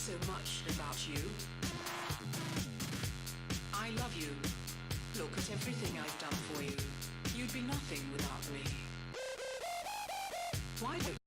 So much about you. I love you. Look at everything I've done for you. You'd be nothing without me. Why don't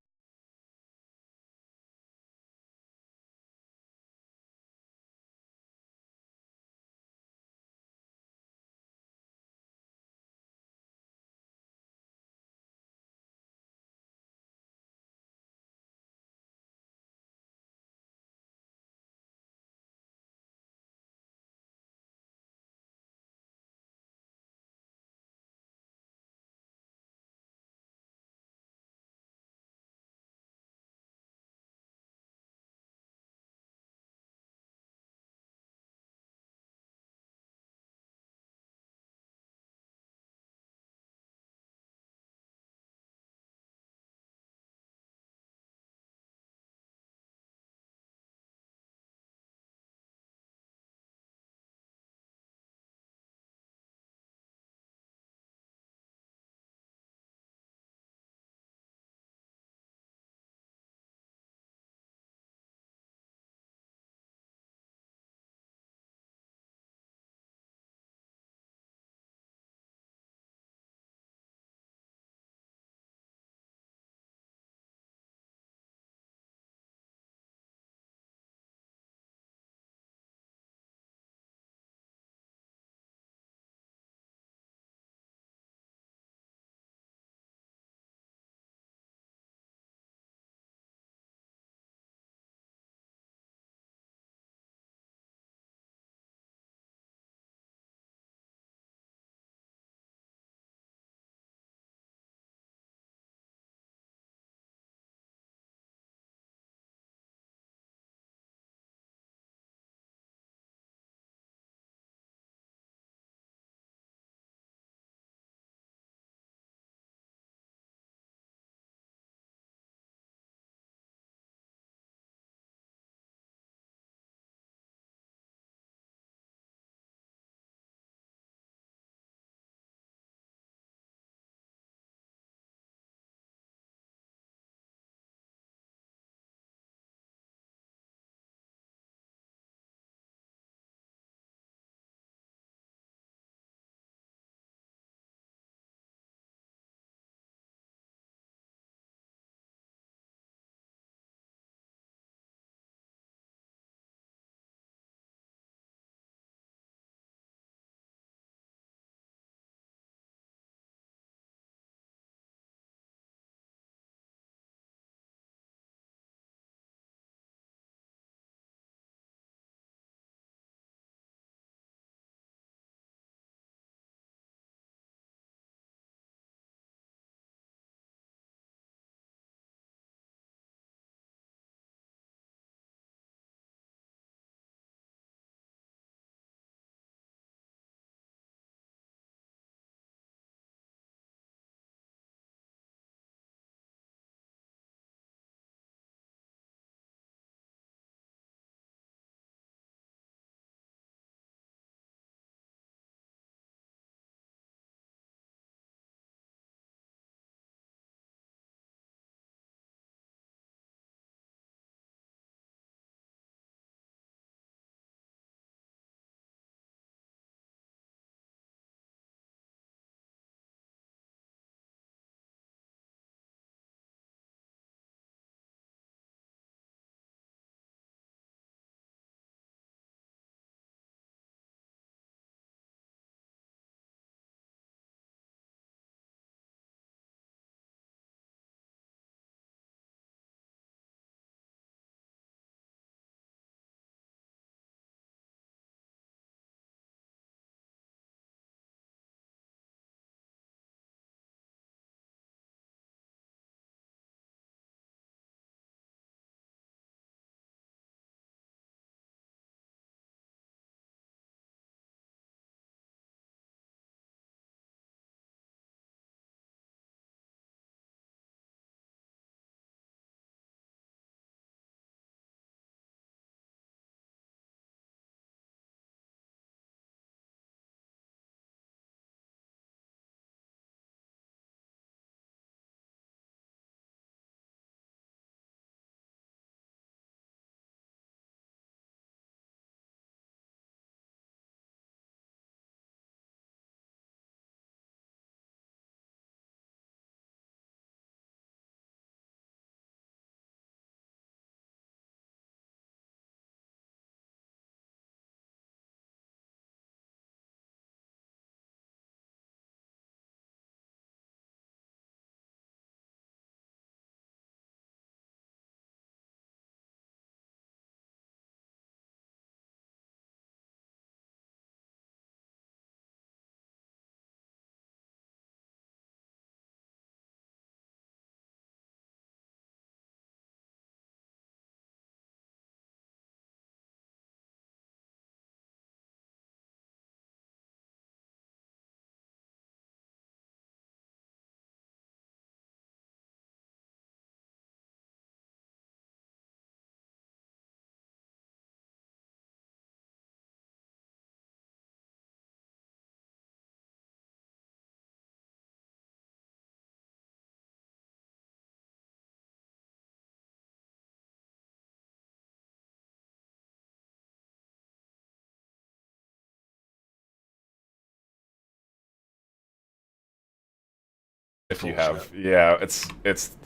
If you Fortunate. have, yeah, it's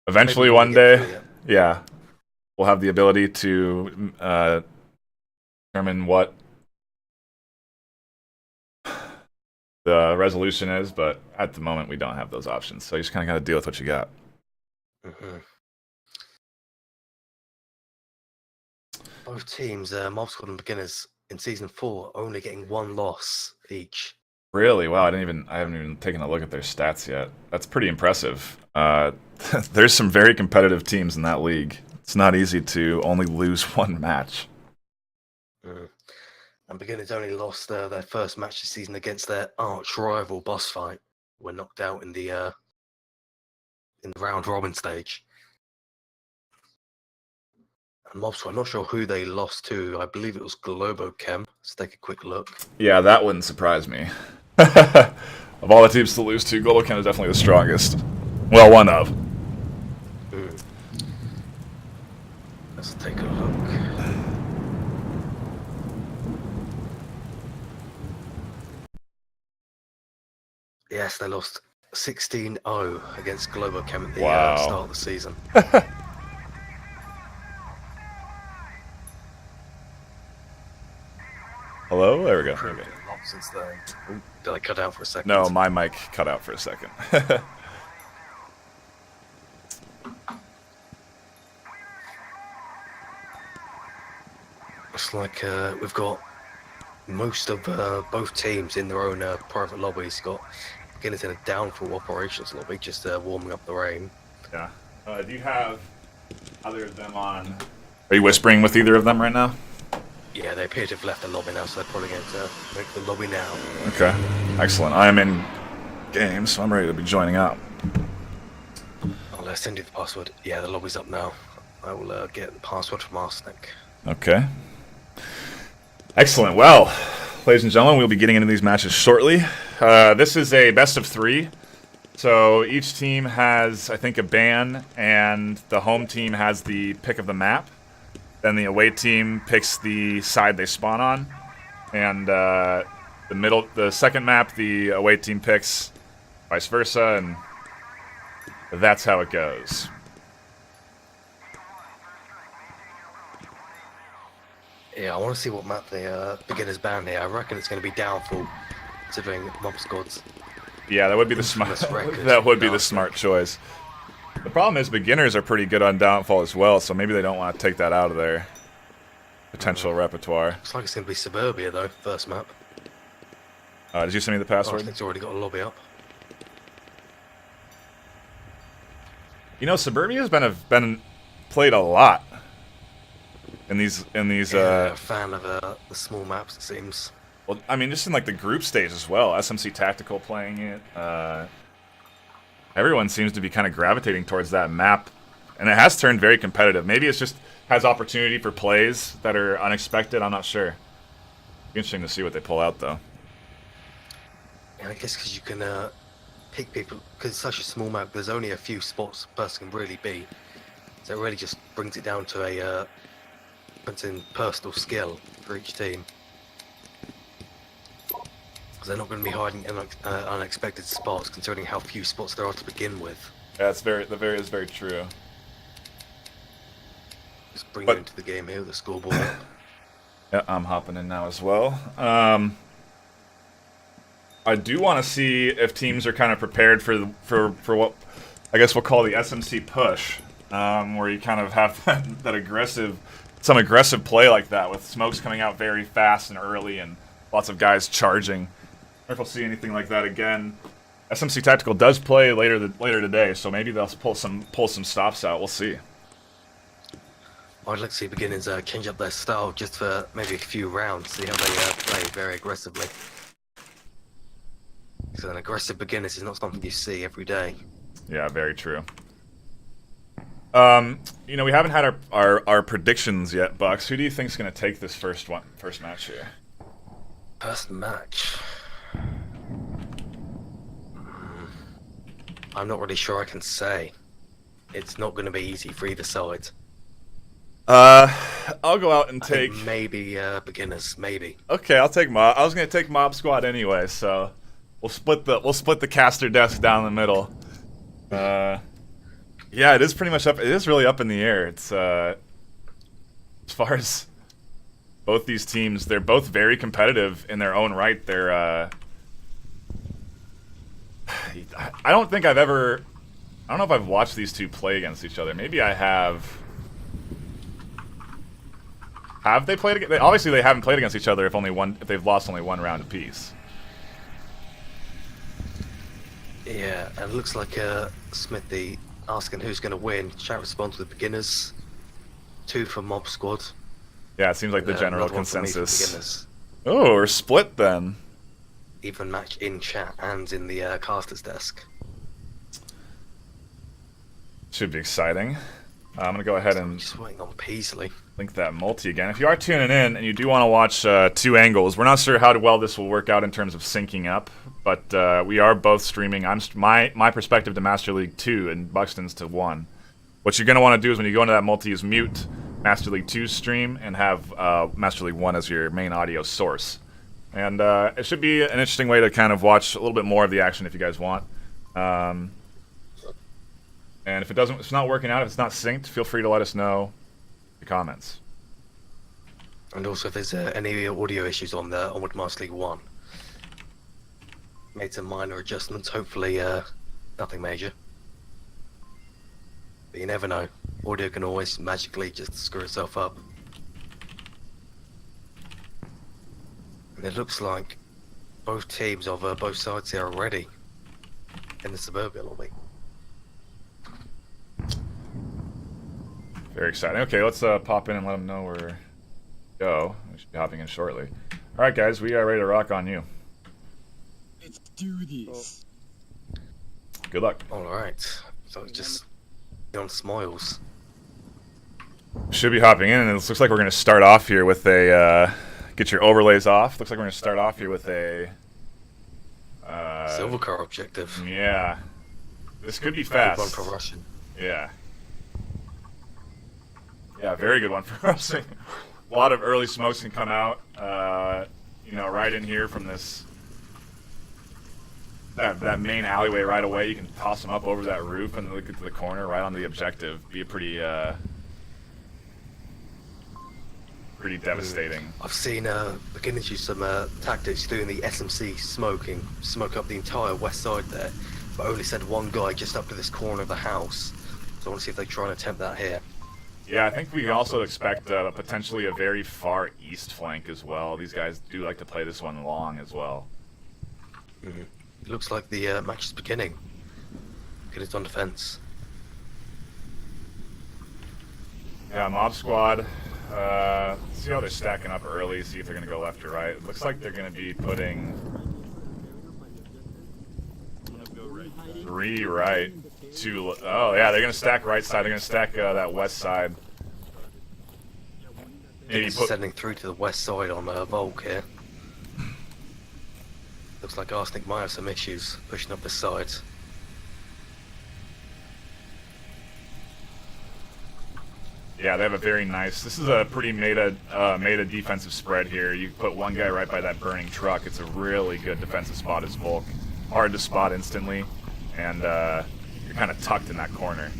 eventually Maybe one we get day, through it. yeah, we'll have the ability to determine what the resolution is, but at the moment we don't have those options. So you just kind of got to deal with what you got. Mm-hmm. Both teams, Mob Squad and Beginners, in Season 4, only getting 1 loss each. Really? Wow, I haven't even taken a look at their stats yet. That's pretty impressive. There's some very competitive teams in that league. It's not easy to only lose one match. Mm. And Beginners only lost their first match this season against their arch rival Boss Fight. Were knocked out in the round robin stage. And Mob Squad, I'm not sure who they lost to. I believe it was Globochem. Let's take a quick look. Yeah, that wouldn't surprise me. Of all the teams to lose to, Globochem is definitely the strongest. Well, one of. Mm. Let's take a look. Yes, they lost 16-0 against Globochem at the Wow. start of the season. Hello? There we go. Improved Okay. a lot since then. Ooh, did I cut out for a second? No, my mic cut out for a second. It's like we've got most of both teams in their own private lobbies. Got Beginners in a downfall operations lobby, just warming up the rain. Yeah. Do you have either of them on? Are you whispering with either of them right now? Yeah, they appear to have left the lobby now, so they're probably going to make the lobby now. Okay. Excellent. I am in game, so I'm ready to be joining up. I'll send you the password. Yeah, the lobby's up now. I will get the password from Arsenic. Okay. Excellent. Well, ladies and gentlemen, we'll be getting into these matches shortly. This is a best of 3. So each team has, I think, a ban, and the home team has the pick of the map. Then the away team picks the side they spawn on, and the second map, the away team picks, vice versa, and that's how it goes. Yeah, I want to see what map the Beginners ban here. I reckon it's going to be Downfall, considering Mob Squad's. Yeah, that would be the smart. That would be the smart choice. The problem is beginners are pretty good on Downfall as well, so maybe they don't want to take that out of their potential repertoire. Looks like it's going to be Suburbia though, first map. Did you send me the password? It's already got a lobby up. You know, Suburbia has been played a lot in these. Yeah, a fan of the small maps, it seems. Well, I mean, just in like the group stage as well. SMC Tactical playing it. Everyone seems to be kind of gravitating towards that map, and it has turned very competitive. Maybe it's just has opportunity for plays that are unexpected. I'm not sure. Be interesting to see what they pull out, though. Yeah, I guess because you can pick people, because it's such a small map, there's only a few spots a person can really be. So it really just brings it down to a personal skill for each team. Because they're not going to be hiding in unexpected spots, considering how few spots there are to begin with. Yeah, it's very true. Just bring it into the game here, the scoreboard up. Yeah, I'm hopping in now as well. I do want to see if teams are kind of prepared for what I guess we'll call the SMC push, where you kind of have some aggressive play like that with smokes coming out very fast and early and lots of guys charging. I wonder if we'll see anything like that again. SMC Tactical does play later today, so maybe they'll pull some stops out. We'll see. I'd like to see beginners change up their style just for maybe a few rounds, see how they play very aggressively. So an aggressive beginners is not something you see every day. Yeah, very true. You know, we haven't had our predictions yet, Bucks. Who do you think's going to take this first match here? First match. I'm not really sure I can say. It's not going to be easy for either side. I'll go out and take maybe beginners, maybe. Okay, I'll take Mob. I was going to take Mob Squad anyway, so We'll split the caster desk down the middle. Yeah, it is pretty much up. It is really up in the air. It's as far as both these teams, they're both very competitive in their own right. They're I don't think I've ever. I don't know if I've watched these two play against each other. Maybe I have. Have they played? Obviously, they haven't played against each other if they've lost only one round apiece. Yeah, and it looks like Smithy asking who's going to win. Chat response with beginners. 2 for Mob Squad. Yeah, it seems like the general another one for me for consensus. beginners. Oh, we're split then. Even match in chat and in the caster's desk. Should be exciting. I'm going to go ahead and Just waiting on Peasley. link that multi again. If you are tuning in and you do want to watch 2 angles, we're not sure how well this will work out in terms of syncing up, but we are both streaming. My perspective to Master League 2 and Buxton's to 1. What you're going to want to do is when you go into that multi is mute Master League 2's stream and have Master League 1 as your main audio source. And it should be an interesting way to kind of watch a little bit more of the action if you guys want. And if it's not working out, if it's not synced, feel free to let us know in the comments. And also if there's any audio issues on the Onward Master League 1. Made some minor adjustments, hopefully nothing major. But you never know. Audio can always magically just screw itself up. And it looks like both teams of both sides here are ready in the Suburbia lobby. Very exciting. Okay, let's pop in and let them know we're go. We should be hopping in shortly. All right, guys, we are ready to rock on you. Let's do this. Good luck. Alright, so it's just on smiles. Should be hopping in, and it looks like we're going to start off here with a get your overlays off. Looks like we're going to start off here with a Silver car objective. yeah. This could be Good one fast. for Russian. Yeah. Yeah, very good one for Rushing. A lot of early smokes can come out, you know, right in here from this that main alleyway right away. You can toss them up over that roof and look at the corner right onto the objective. Be a pretty devastating. I've seen beginners use some tactics doing the SMC smoking, smoke up the entire west side there, but only send one guy just up to this corner of the house. So I want to see if they try and attempt that here. Yeah, I think we also expect potentially a very far east flank as well. These guys do like to play this one long as well. It looks like the match is beginning. It's on defense. Yeah, Mob Squad. See how they're stacking up early, see if they're going to go left or right. Looks like they're going to be putting 3 right, 2... Oh, yeah, they're going to stack right side. They're going to stack that west side. Maybe It's put... sending through to the west side on Volk here. Looks like Arsenic might have some issues pushing up the sides. Yeah, they have a very nice... This is a pretty meta defensive spread here. You put one guy right by that burning truck. It's a really good defensive spot as Volk. Hard to spot instantly, and you're kind of tucked in that corner.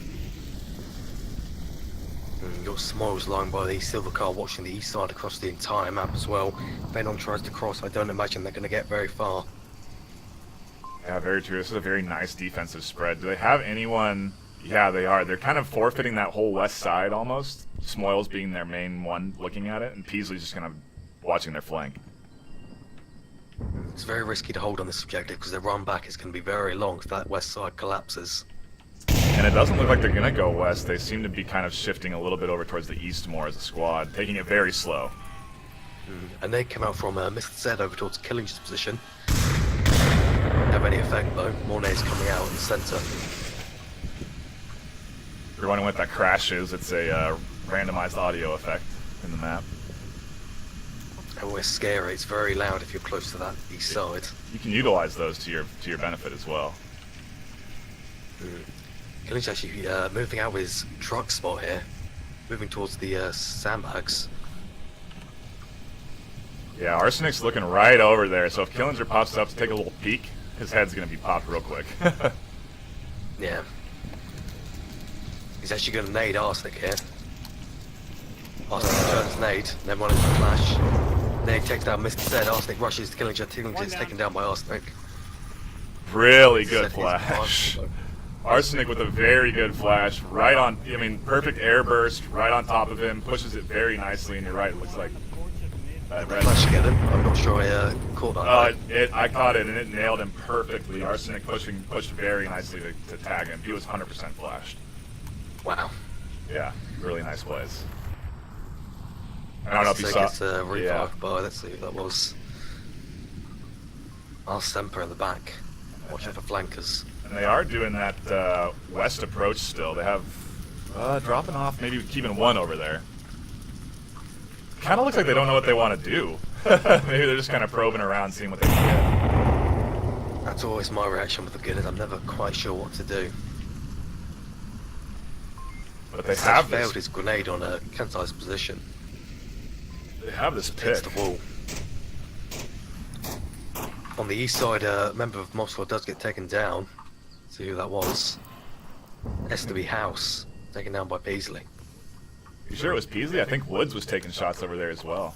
Your Smiles lying by the silver car watching the east side across the entire map as well. If Venom tries to cross, I don't imagine they're going to get very far. Yeah, very true. This is a very nice defensive spread. Do they have anyone... Yeah, they are. They're kind of forfeiting that whole west side almost. Smoils being their main one looking at it, and Peasley's just kind of watching their flank. It's very risky to hold on this objective because their run back is going to be very long if that west side collapses. And it doesn't look like they're going to go west. They seem to be kind of shifting a little bit over towards the east more as a squad, taking it very slow. And they come out from Mr. Z over towards Killing's position. Have any effect though. Mornay's coming out in the centre. If you're wondering what that crash is, it's a randomized audio effect in the map. And we're scary. It's very loud if you're close to that east side. You can utilize those to your benefit as well. Killing's actually moving out of his truck spot here, moving towards the sandbags. Yeah, Arsenic's looking right over there, so if Killinger pops up to take a little peek, his head's gonna be popped real quick. Yeah. He's actually going to nade Arsenic here. Arsenic turns nade, then one into flash. Nade takes down Mr. Zed. Arsenic rushes to Killinger. Killinger's taken down by Arsenic. Really good Zed is flash. gone. Arsenic with a very good flash, right on. I mean, perfect air burst, right on top of him, pushes it very nicely. And you're right, it looks like. Flash together. I'm not sure I caught that. I caught it and it nailed him perfectly. Arsenic pushed very nicely to tag him. He was 100% flashed. Wow. Yeah, really nice plays. I don't know if you saw. It's a revive bar. Let's see who that was. Semper in the back. Watching for flankers. And they are doing that west approach still. They have dropping off, maybe keeping one over there. Kind of looks like they don't know what they want to do. Maybe they're just kind of probing around, seeing what they can get. That's always my reaction with the Gunners. I'm never quite sure what to do. But they He's have failed this. his grenade on a Kensai's position. They have this Hits pick. the wall. On the east side, a member of Mob Squad does get taken down. See who that was. SW House, taken down by Beasley. You sure it was Peasley? I think Woods was taking shots over there as well.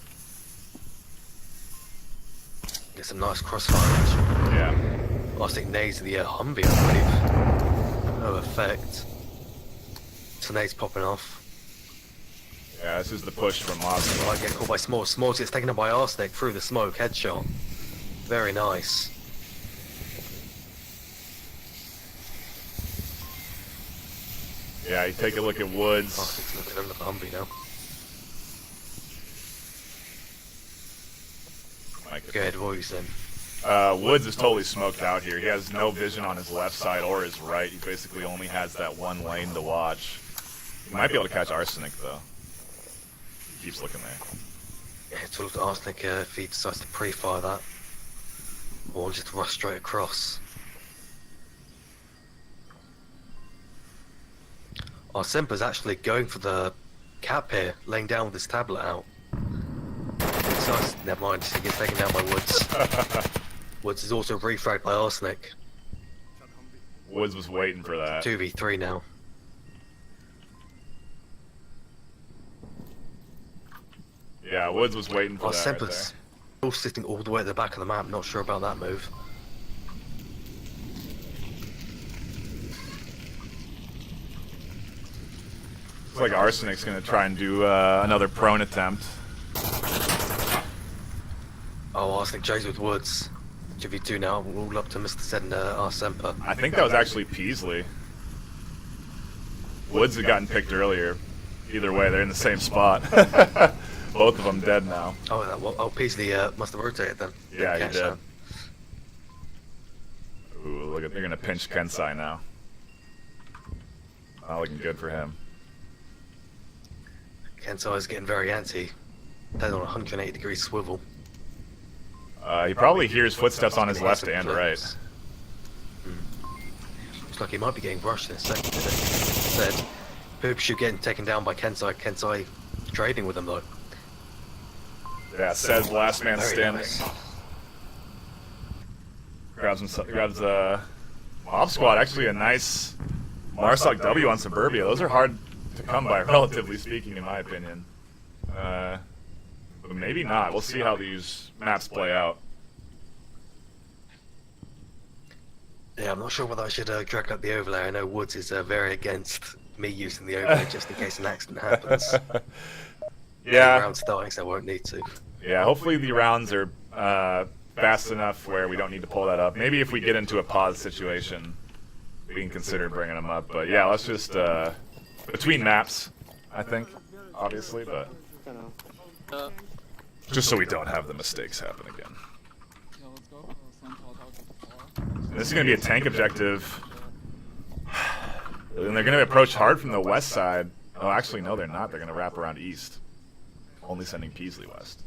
Get some nice crossfire action. Yeah. I think nades the Humvee, I believe. No effect. So nades popping off. Yeah, this is the push from Austin. Might get caught by Smalls. Smalls gets taken down by Arsenic through the smoke. Headshot. Very nice. Yeah, you take a look at Woods. Arsenic's looking under the Humvee now. Go ahead, what are you saying? Woods is totally smoked out here. He has no vision on his left side or his right. He basically only has that one lane to watch. He might be able to catch Arsenic, though. He keeps looking there. Yeah, it's all Arsenic if he decides to pre-fire that. Or just rush straight across. Our Semper's actually going for the cap here, laying down with his tablet out. Nice. Never mind, he gets taken down by Woods. Woods is also refragged by Arsenic. Woods was waiting for that. 2v3 now. Yeah, Woods was waiting for Our that Semper's right still sitting all the way at the back of the map, not sure about that move. Looks like Arsenic's going to try and do another prone attempt. Oh, Arsenic J's with Woods. 2v2 now, all up to Mr. Zed and our Semper. I think that was actually Peasley. Woods had gotten picked earlier. Either way, they're in the same spot. Both of them dead now. Oh, Peasley must have rotated then. Yeah, he Catch did. that. Ooh, look at, they're going to pinch Kensai now. Not looking good for him. Kensai is getting very anti. Head on a 180-degree swivel. He probably hears footsteps on his left and right. Looks like he might be getting rushed in a second. Said, Poopshoe getting taken down by Kensai. Kensai trading with him though. Yeah, says last man Very standing. nice. Grabs Mob Squad. Actually, a nice Marsoc W on Suburbia. Those are hard to come by, relatively speaking, in my opinion. But maybe not. We'll see how these maps play out. Yeah, I'm not sure whether I should drag up the overlay. I know Woods is very against me using the overlay just in case an accident happens. Yeah. Round starting, so I won't need to. Yeah, hopefully the rounds are fast enough where we don't need to pull that up. Maybe if we get into a pause situation, we can consider bringing them up. But yeah, let's just between maps, I think, obviously, but just so we don't have the mistakes happen again. This is going to be a tank objective, and they're going to approach hard from the west side. Oh, actually, no, they're not. They're going to wrap around east, only sending Peasley west.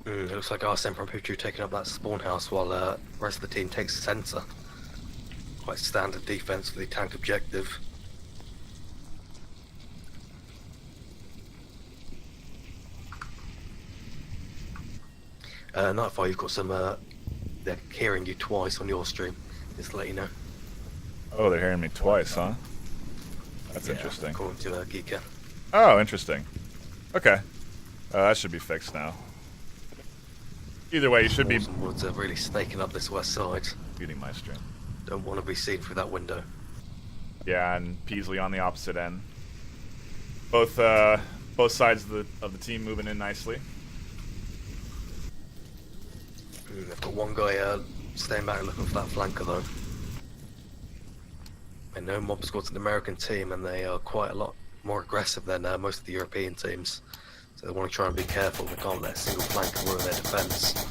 It looks like our Semper and Poochu taking up that spawn house while the rest of the team takes the center. Quite standard defense for the tank objective. NightFiree, you've got some they're hearing you twice on your stream. Just to let you know. Oh, they're hearing me twice, huh? That's Yeah, interesting. according to Geeka. Oh, interesting. Okay. That should be fixed now. Either way, you should be Woods are really snaking up this west side. muting my stream. Don't want to be seen through that window. Yeah, and Peasley on the opposite end. Both sides of the team moving in nicely. They've got one guy staying back looking for that flanker though. I know Mob Squad's an American team and they are quite a lot more aggressive than most of the European teams. So they want to try and be careful. They can't let a single flanker ruin their defense.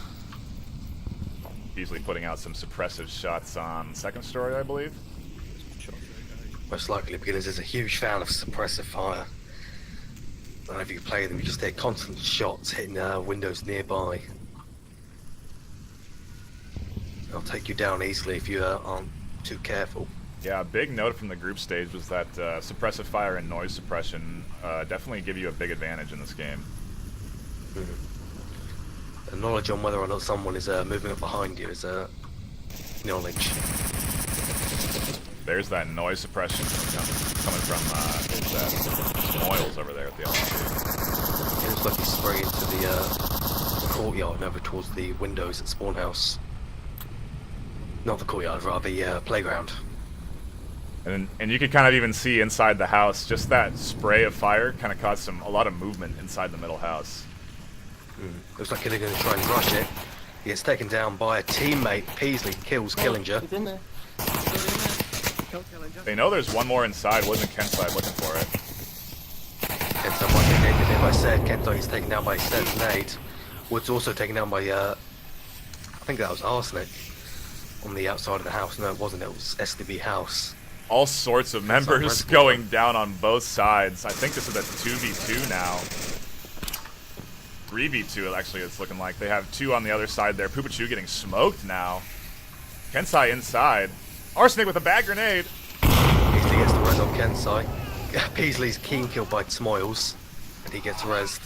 Peasley putting out some suppressive shots on second story, I believe. Most likely because is a huge fan of suppressive fire. I don't know if you play them, you just hear constant shots hitting windows nearby. They'll take you down easily if you aren't too careful. Yeah, a big note from the group stage was that suppressive fire and noise suppression definitely give you a big advantage in this game. The knowledge on whether or not someone is moving up behind you is knowledge. There's that noise suppression coming from Moyles over there at the LMG. It looks like he's spraying into the courtyard and over towards the windows at Spawn House. Not the courtyard, rather the playground. And you could kind of even see inside the house, just that spray of fire kind of caused a lot of movement inside the middle house. Looks like they're going to try and rush it. He gets taken down by a teammate. Peasley kills Killinger. He's in there. He's in there. Kill Killinger. They know there's one more inside. Wasn't Kenside looking for it? Kento might be naked there by said. Kento is taken down by said nade. Wood's also taken down by, I think that was Arsenic on the outside of the house. No, it wasn't. It was SDB House. All sorts of members going down on both sides. I think this is a 2v2 now. 3v2 actually it's looking like. They have two on the other side there. Poopachu getting smoked now. Kensai inside. Arsenic with a bad grenade. Peasley gets the res on Kensai. Peasley's keen killed by Smoils, and he gets resed.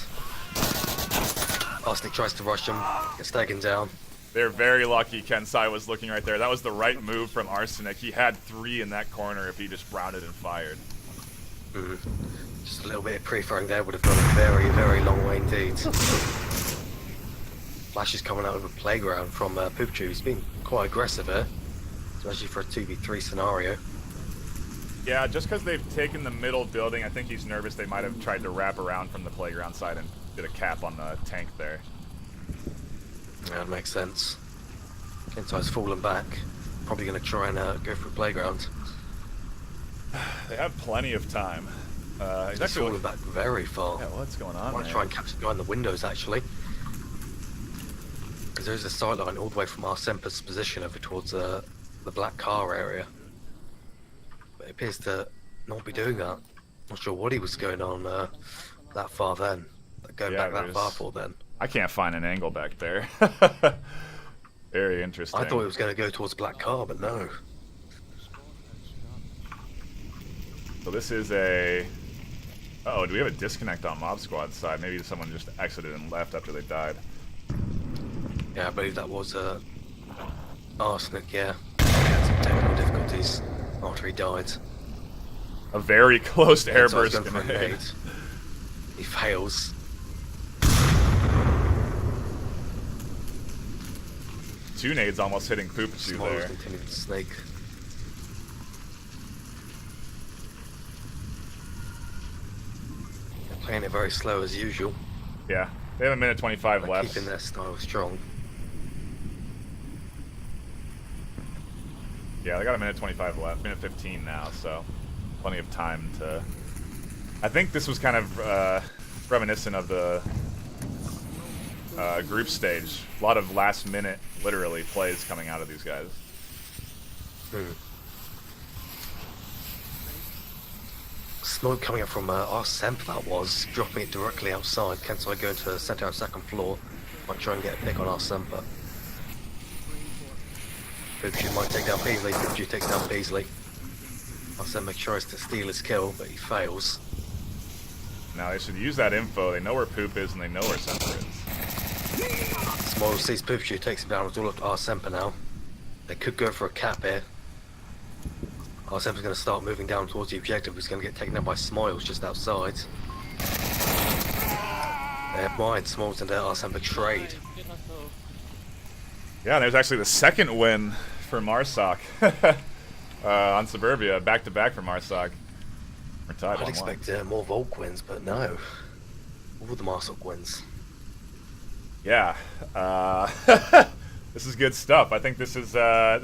Arsenic tries to rush him, gets taken down. They're very lucky Kensai was looking right there. That was the right move from Arsenic. He had three in that corner if he just rounded and fired. Just a little bit of pre-firing there would have gone a very, very long way indeed. Flash is coming out of a playground from Poopachu. He's been quite aggressive here, especially for a 2v3 scenario. Yeah, just because they've taken the middle building, I think he's nervous they might have tried to wrap around from the playground side and did a cap on the tank there. Yeah, that makes sense. Kensai's fallen back. Probably going to try and go for a playground. They have plenty of time. He's He's actually fallen back very far. Yeah, what's going on I want there? to try and capture behind the windows actually. Because there's a sight line all the way from our Semper's position over towards the black car area. But it appears to not be doing that. Not sure what he was going on that far then. Going Yeah, back that far for then. I can't find an angle back there. Very interesting. I thought it was going to go towards black car, but no. So this is a... Uh-oh, do we have a disconnect on Mob Squad side? Maybe someone just exited and left after they died. Yeah, I believe that was Arsenic, yeah. He had some technical difficulties after he died. A very close So airburst he's going for a grenade. nade. He fails. Two nades almost hitting Poopachu Smiles there. continued to snake. They're playing it very slow as usual. Yeah, they have a minute 25 They're left. keeping their style strong. Yeah, they got a minute 25 left. Minute 15 now, so plenty of time to... I think this was kind of reminiscent of the group stage. A lot of last-minute, literally, plays coming out of these guys. Smoke coming up from our Semp that was, dropping it directly outside. Kensai going to center out second floor. Might try and get a pick on our Semper. Poopachu might take down Peasley. Poopachu takes down Peasley. Our Semper tries to steal his kill, but he fails. Now, they should use that info. They know where Poop is, and they know where Semper is. Small sees Poochie, takes him down. It's all up to Arsemper now. They could go for a cap here. Arsemper's going to start moving down towards the objective. He's going to get taken down by Smiles just outside. Never mind, Smiles and Arsemper trade. Yeah, there's actually the second win for Marsoc on Suburbia, back-to-back for Marsoc. We're tied I'd 1-1. expect more Volk wins, but no. All the Marsoc wins. Yeah, this is good stuff. I think this is a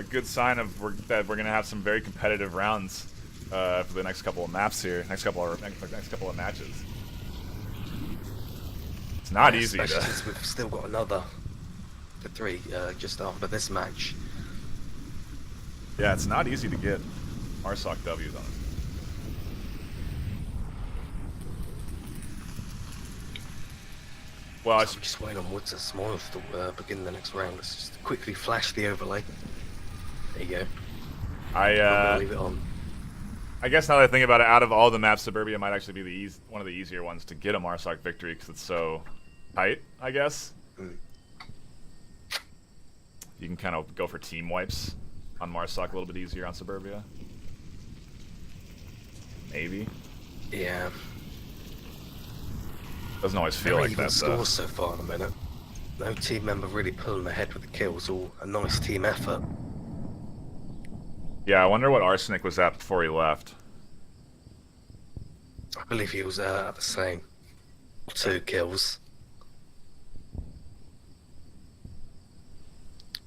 good sign of that we're gonna have some very competitive rounds for the next couple of maps here, next couple of matches. It's not easy. Especially since we've still got another 3 just after this match. Yeah, it's not easy to get Marsoc W's on it. Well, I'm just waiting on Woods and Smiles to begin the next round. Let's just quickly flash the overlay. There you go. I'm gonna leave it on. I guess now that I think about it, out of all the maps, Suburbia might actually be one of the easier ones to get a Marsoc victory because it's so tight, I guess. Mm. You can kind of go for team wipes on Marsoc a little bit easier on Suburbia. Maybe. Yeah. Doesn't always feel like that, though. Scores so far in a minute. No team member really pulling ahead with the kills. All a nice team effort. Yeah, I wonder what Arsenic was at before he left. I believe he was at the same. 2 kills.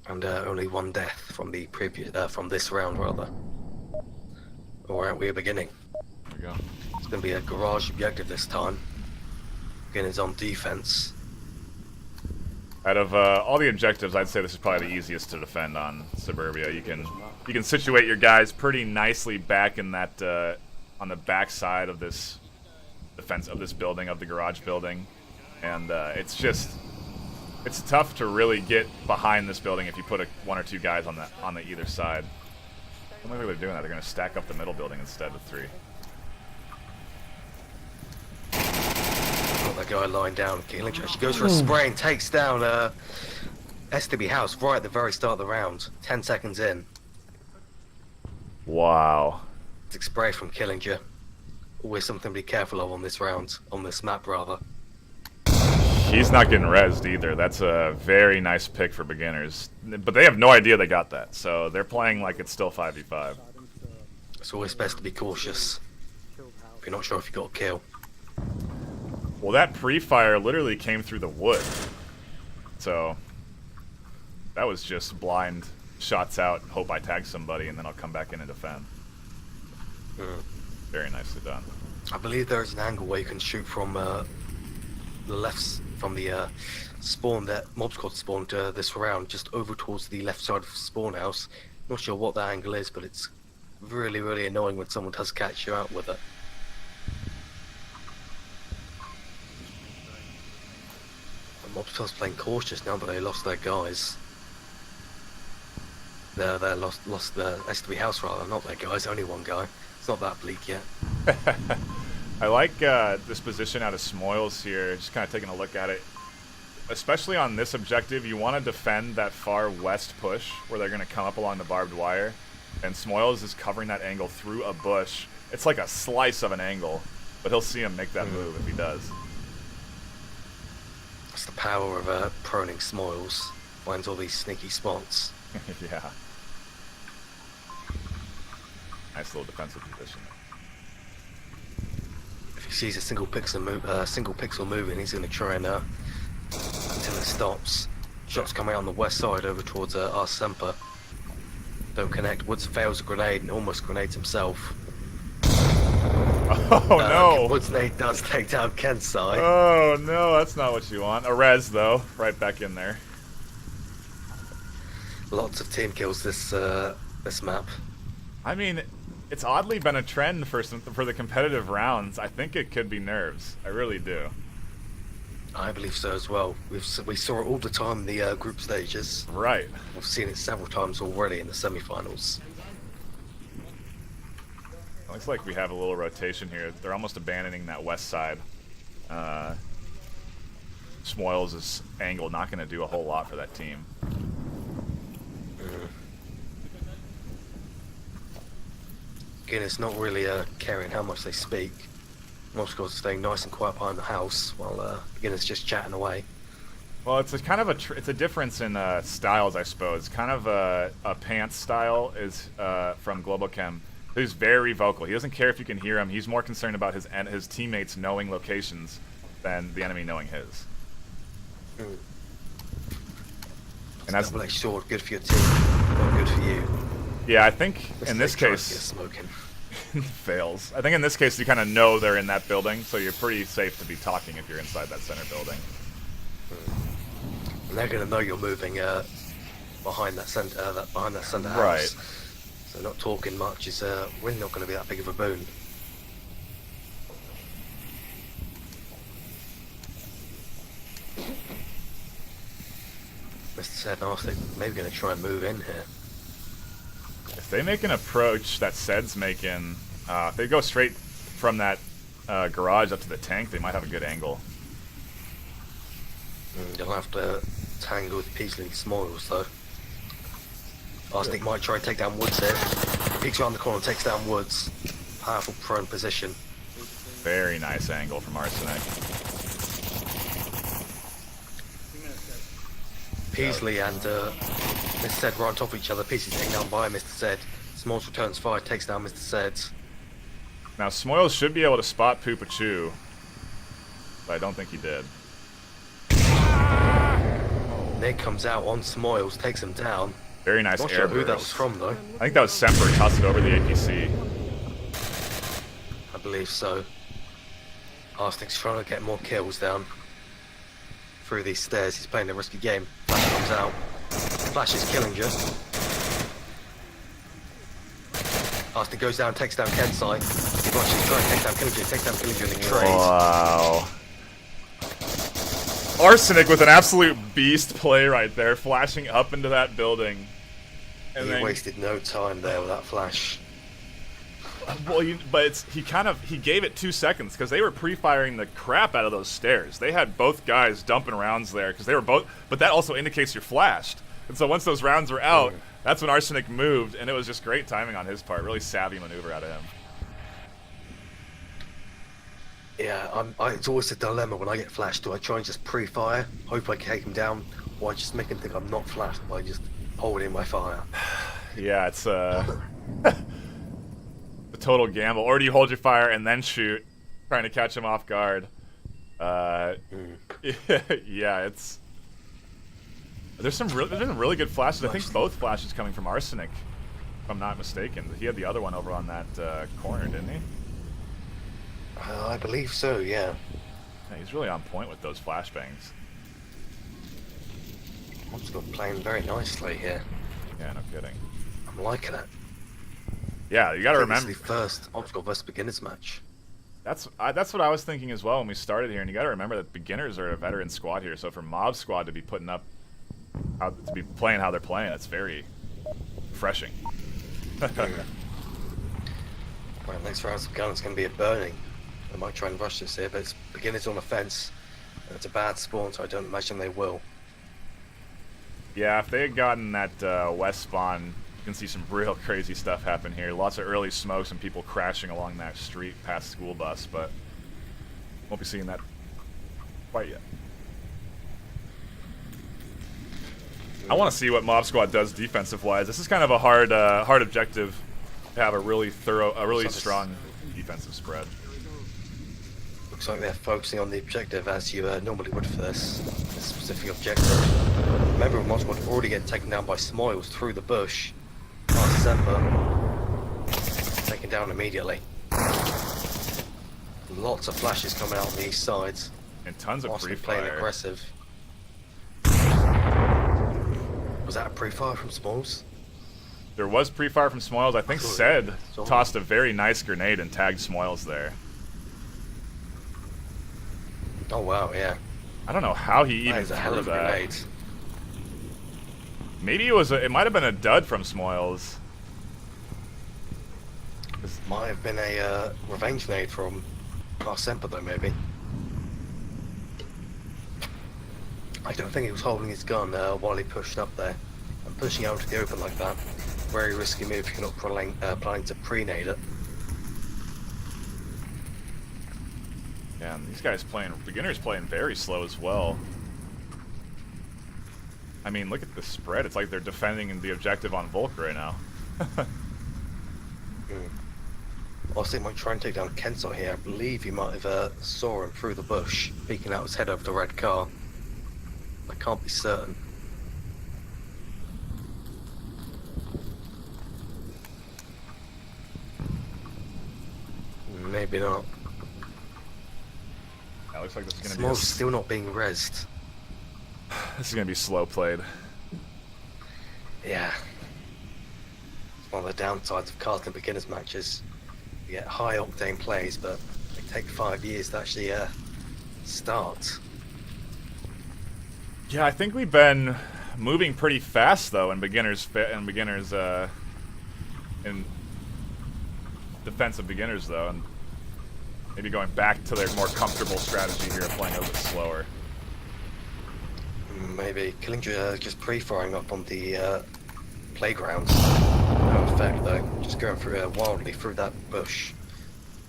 And only 1 death from the previous, from this round rather. Or aren't we beginning? There we go. It's going to be a garage objective this time. Beginners on defense. Out of all the objectives, I'd say this is probably the easiest to defend on Suburbia. You can situate your guys pretty nicely back in that on the back side of this defense of this building, of the garage building, and it's tough to really get behind this building if you put 1 or 2 guys on the either side. I don't think they're doing that. They're going to stack up the middle building instead with 3. Got that guy lying down. Killing She goes for a spray and takes down STB House right at the very start of the round. 10 seconds in. Wow. Spray from Killinger. Always something to be careful of on this round, on this map rather. He's not getting rezzed either. That's a very nice pick for beginners. But they have no idea they got that, so they're playing like it's still 5v5. It's always best to be cautious. If you're not sure if you got a kill. Well, that pre-fire literally came through the wood. So that was just blind shots out, hope I tag somebody, and then I'll come back in and defend. Very nicely done. I believe there is an angle where you can shoot from the left, from the spawn that Mob Squad spawned this round, just over towards the left side of spawn house. Not sure what that angle is, but it's really, really annoying when someone does catch you out with it. And Mob Squad's playing cautious now that they lost their guys. They lost the STB house rather, not their guys, only 1 guy. It's not that bleak yet. I like this position out of Smoils here, just kind of taking a look at it. Especially on this objective, you want to defend that far west push where they're going to come up along the barbed wire. And Smoils is covering that angle through a bush. It's like a slice of an angle, but he'll see him make that move if he does. That's the power of proning Smoils. Finds all these sneaky spots. Yeah. Nice little defensive position. If he sees a single pixel moving, he's going to try and until it stops. Shots coming out on the west side over towards Arsemper. Don't connect. Woods fails a grenade and almost grenades himself. Oh no! Woods nade does take down Ken's side. Oh no, that's not what you want. A res though, right back in there. Lots of team kills this map. I mean, it's oddly been a trend for the competitive rounds. I think it could be nerves. I really do. I believe so as well. We saw it all the time in the group stages. Right. We've seen it several times already in the semi-finals. Looks like we have a little rotation here. They're almost abandoning that west side. Smoils' angle not going to do a whole lot for that team. Again, it's not really caring how much they speak. Most guys are staying nice and quiet behind the house, while beginners just chatting away. Well, it's a kind of it's a difference in styles, I suppose. Kind of a Pants style is from Global Chem. He's very vocal. He doesn't care if you can hear him. He's more concerned about his teammates knowing locations than the enemy knowing his. And that's double-edged sword, good for your team, not good for you. Yeah, I think in this case, smoking. fails. I think in this case you kind of know they're in that building, so you're pretty safe to be talking if you're inside that center building. And they're going to know you're moving behind that center, house. Right. So not talking much is really not going to be that big of a boon. Mr. Said, I think maybe going to try and move in here. If they make an approach that Sed's making, if they go straight from that garage up to the tank, they might have a good angle. They'll have to tangle with Peasley and Smoils though. Arsenic might try and take down Woods here. Peeks around the corner and takes down Woods. Powerful prone position. Very nice angle from Arsenic. Peasley and Mr. Zed right on top of each other. Peasley's taken down by Mr. Zed. Smoils returns fire, takes down Mr. Zed. Now Smoils should be able to spot Poopachu, but I don't think he did. Nick comes out on Smoils, takes him down. Very nice Not air sure who that was burst. from though. I think that was Semper, tossed it over the APC. I believe so. Arsenic's trying to get more kills down through these stairs. He's playing a risky game. Flash comes out. Flash is killing you. Arsenic goes down, takes down Kensai. Flash is trying to take down Killinger, takes down Killinger in the trade. Wow. Arsenic with an absolute beast play right there, flashing up into that building. And He then, wasted no time there with that flash. well, he gave it 2 seconds because they were pre-firing the crap out of those stairs. They had both guys dumping rounds there because they were both, but that also indicates you're flashed. And so once those rounds were out, that's when Arsenic moved, and it was just great timing on his part. Really savvy maneuver out of him. Yeah, it's always a dilemma when I get flashed. Do I try and just pre-fire, hope I can take him down, or I just make him think I'm not flashed by just holding my fire? Yeah, it's a total gamble. Or do you hold your fire and then shoot, trying to catch him off guard? Yeah, it's... There's been really good flashes. I think both flashes coming from Arsenic, if I'm not mistaken. He had the other one over on that corner, didn't he? I believe so, yeah. Yeah, he's really on point with those flashbangs. Obstacle playing very nicely here. Yeah, no kidding. I'm liking it. Yeah, you got to remember. It's the first Obstacle versus Beginners match. That's what I was thinking as well when we started here, and you got to remember that beginners are a veteran squad here. So for Mob Squad to be putting up, to be playing how they're playing, it's very refreshing. Right, next round's gun is going to be a burning. I might try and rush this here, but it's Beginners on the fence. And it's a bad spawn, so I don't imagine they will. Yeah, if they had gotten that west spawn, you can see some real crazy stuff happen here. Lots of early smokes and people crashing along that street past school bus, but won't be seeing that quite yet. I want to see what Mob Squad does defensive-wise. This is kind of a hard objective to have a really strong defensive spread. Looks like they're focusing on the objective as you normally would for this specific objective. Remember, Mob Squad already getting taken down by Smoils through the bush. Past December. Taken down immediately. Lots of flashes coming out on the east sides. And tons of Arsenal pre-fire. playing aggressive. Was that a pre-fire from Smoils? There was pre-fire from Smoils. I think Sed tossed a very nice grenade and tagged Smoils there. Oh wow, yeah. I don't know how he That even is a hell threw of a that. grenade. Maybe it might have been a dud from Smoils. Might have been a revenge grenade from Semper though, maybe. I don't think he was holding his gun while he pushed up there. And pushing out into the open like that, very risky move if you're not planning to pre-nade it. Yeah, and these guys beginners playing very slow as well. I mean, look at the spread. It's like they're defending the objective on Volk right now. I think might try and take down Kenzo here. I believe he might have saw him through the bush, peeking out his head over the red car. I can't be certain. Maybe not. That looks like this is going to be Small's still not being rezzed. this is going to be slow played. Yeah. It's one of the downsides of casting beginners matches. You get high octane plays, but they take 5 years to actually start. Yeah, I think we've been moving pretty fast though in beginners in defensive beginners though, and maybe going back to their more comfortable strategy here of playing a little bit slower. Maybe Killinger just pre-firing up on the playground. No effect though. Just going through wildly through that bush.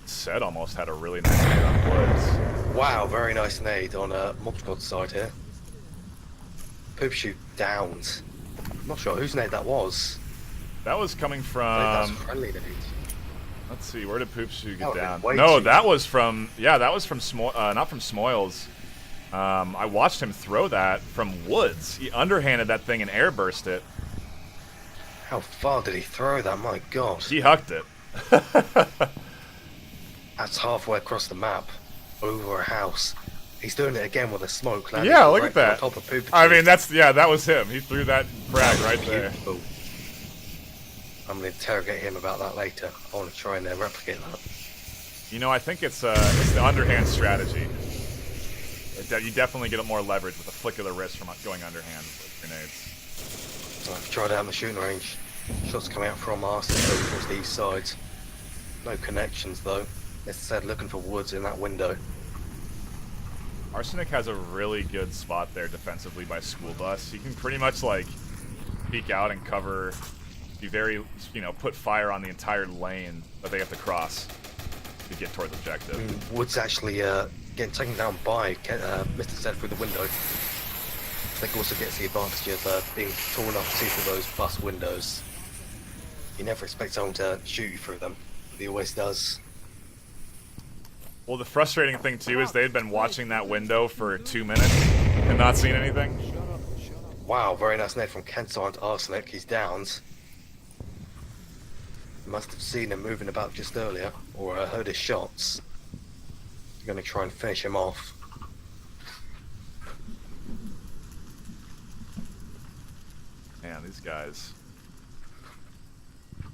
Sed almost had a really nice hit on Woods. Wow, very nice nade on Mob Squad's side here. Poop shoot downed. I'm not sure whose nade that was. That was coming I think from. that's friendly nade. Let's see, where did Poop Shoe That get would've down? been way No, too that easy. was from. Yeah, that was from not from Smoils. I watched him throw that from Woods. He underhanded that thing and airburst it. How far did he throw that? My god. He hucked it. That's halfway across the map. Over a house. He's doing it again with a smoke. landing Yeah, look at directly on that. top of Poop I Shoot. mean, that was him. He threw that frag right there. Beautiful. I'm going to interrogate him about that later. I want to try and replicate that. You know, I think it's the underhand strategy. You definitely get more leverage with a flick of the wrist from going underhand with grenades. I've tried out on the shooting range. Shots coming out from our side towards the east side. No connections though. As I said, looking for Woods in that window. Arsenic has a really good spot there defensively by school bus. He can pretty much like peek out and cover, be very, put fire on the entire lane that they have to cross to get toward the objective. Woods actually getting taken down by Mr. Zed through the window. I think also gets the advantage of being tall enough to see through those bus windows. You never expect someone to shoot you through them, but he always does. Well, the frustrating thing too is they'd been watching that window for 2 minutes and not seen anything. Wow, very nice nade from Kenzo onto Arsenic. He's downed. Must have seen him moving about just earlier, or heard his shots. Going to try and finish him off. Man, these guys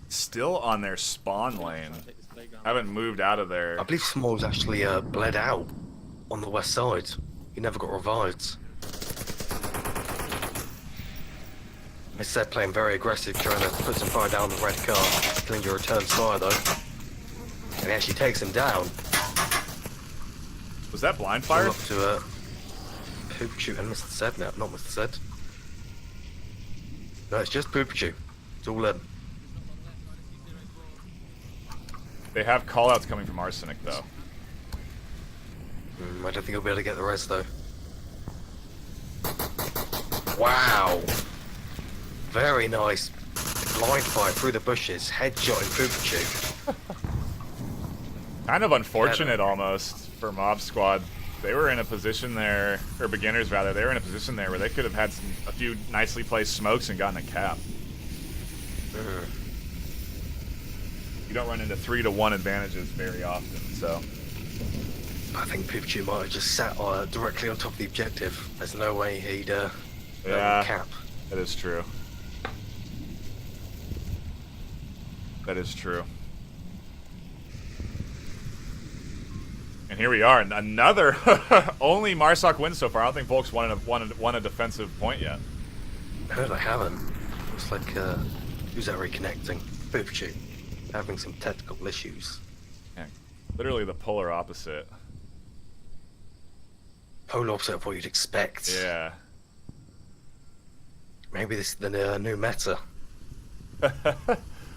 still on their spawn lane. Haven't moved out of there. I believe Smalls actually bled out on the west side. He never got revived. Instead, playing very aggressive, trying to put some fire down the red car. Killinger returns fire though, and he actually takes him down. Was that blind fire? Up to Poop Shoot and Mr. Zed now, not Mr. Zed. No, it's just Poop Shoot. It's all in. They have callouts coming from Arsenic though. I don't think he'll be able to get the rest though. Wow! Very nice blind fire through the bushes, headshot in Poop Shoot. Kind of unfortunate almost for Mob Squad. They were in a position there, or beginners rather, they were in a position there where they could have had a few nicely placed smokes and gotten a cap. You don't run into 3-to-1 advantages very often, so. I think Poop Shoot might have just sat directly on top of the objective. There's no way he'd cap. That is true. That is true. And here we are, another only Marsoc win so far. I don't think Volk's won a defensive point yet. No, they haven't. Looks like who's that reconnecting? Poop Shoot. Having some technical issues. Yeah, literally the polar opposite. Polar opposite of what you'd expect. Yeah. Maybe this is the new meta.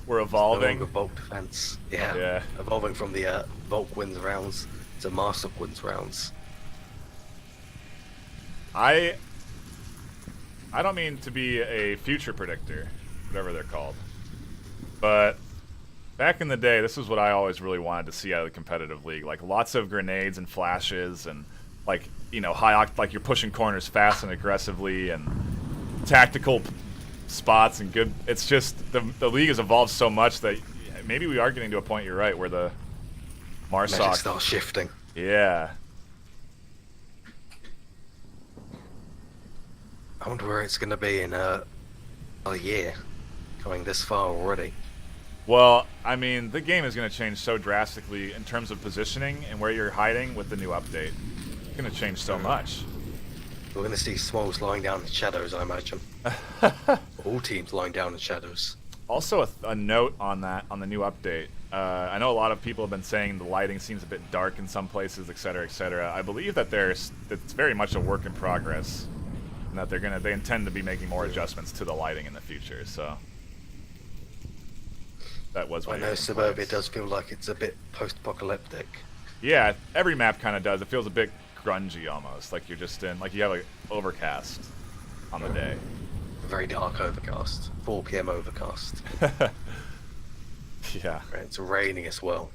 We're No evolving. longer bulk defense. Yeah. Yeah. Evolving from the bulk wins rounds to master wins rounds. I don't mean to be a future predictor, whatever they're called, but back in the day, this is what I always really wanted to see out of the competitive league. Like lots of grenades and flashes, and like like you're pushing corners fast and aggressively, and tactical spots and good. It's just the league has evolved so much that maybe we are getting to a point. You're right, where the Magic Marsoc. starts shifting. Yeah. I wonder where it's going to be in a year, coming this far already. Well, I mean, the game is going to change so drastically in terms of positioning and where you're hiding with the new update. It's going to change so much. We're going to see Smalls lying down in shadows, I imagine. All teams lying down in shadows. Also, a note on that, on the new update. I know a lot of people have been saying the lighting seems a bit dark in some places, etc., etc. I believe that it's very much a work in progress, and that they intend to be making more adjustments to the lighting in the future. So that was. I know Suburbia does feel like it's a bit post-apocalyptic. Yeah, every map kind of does. It feels a bit grungy almost, like you're just in, like you have like overcast on the day. Very dark overcast. 4 PM overcast. Yeah. Right, it's raining as well.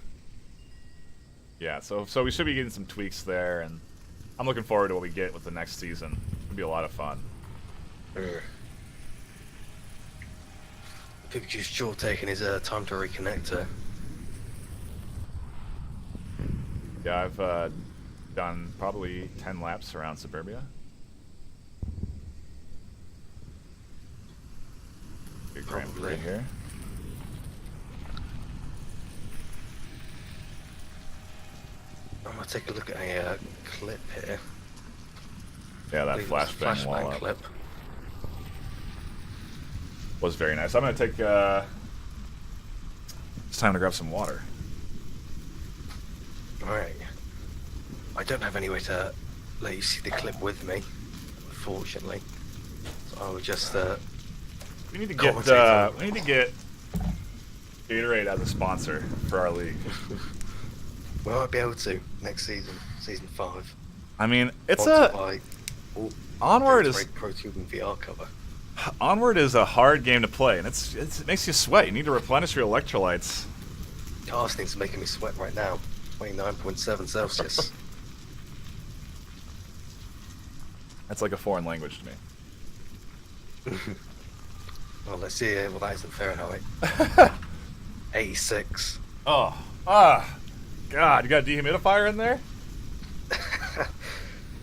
Yeah, so we should be getting some tweaks there, and I'm looking forward to what we get with the next season. It'll be a lot of fun. Pikachu's sure taking his time to reconnect her. Yeah, I've done probably 10 laps around Suburbia. Big Grand Prix here. I'm gonna take a look at a clip here. Yeah, that I believe it was a flashbang wall up clip. was very nice. I'm gonna take. It's time to grab some water. Alright. I don't have any way to let you see the clip with me, unfortunately. So I will just We need to commentate on it. get Gatorade as a sponsor for our league. We might be able to next season, season 5. I mean, it's Sponsored by Onward Gatorade is Pro Tube and VR cover. Onward is a hard game to play, and it makes you sweat. You need to replenish your electrolytes. Casting's making me sweat right now. 29.7 Celsius. That's like a foreign language to me. Well, let's see. Well, that isn't Fahrenheit. 86. God, you got a dehumidifier in there?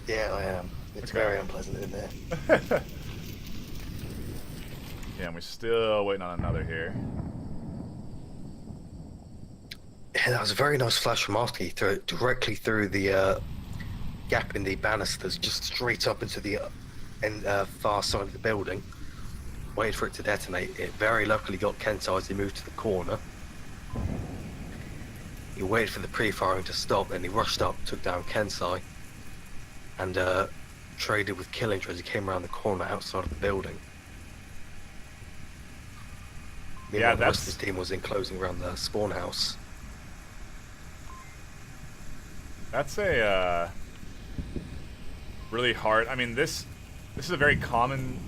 Yeah, I am. It's Okay. very unpleasant in there. Yeah, and we're still waiting on another here. Yeah, that was a very nice flash from after he threw it directly through the gap in the banisters, just straight up into the far side of the building. Waited for it to detonate. It very luckily got Kento as he moved to the corner. He waited for the pre-firing to stop, then he rushed up, took down Kensai, and traded with Killinger as he came around the corner outside of the building. Meanwhile, the rest of his team was enclosing around the spawn house. That's a really hard. I mean, this is a very common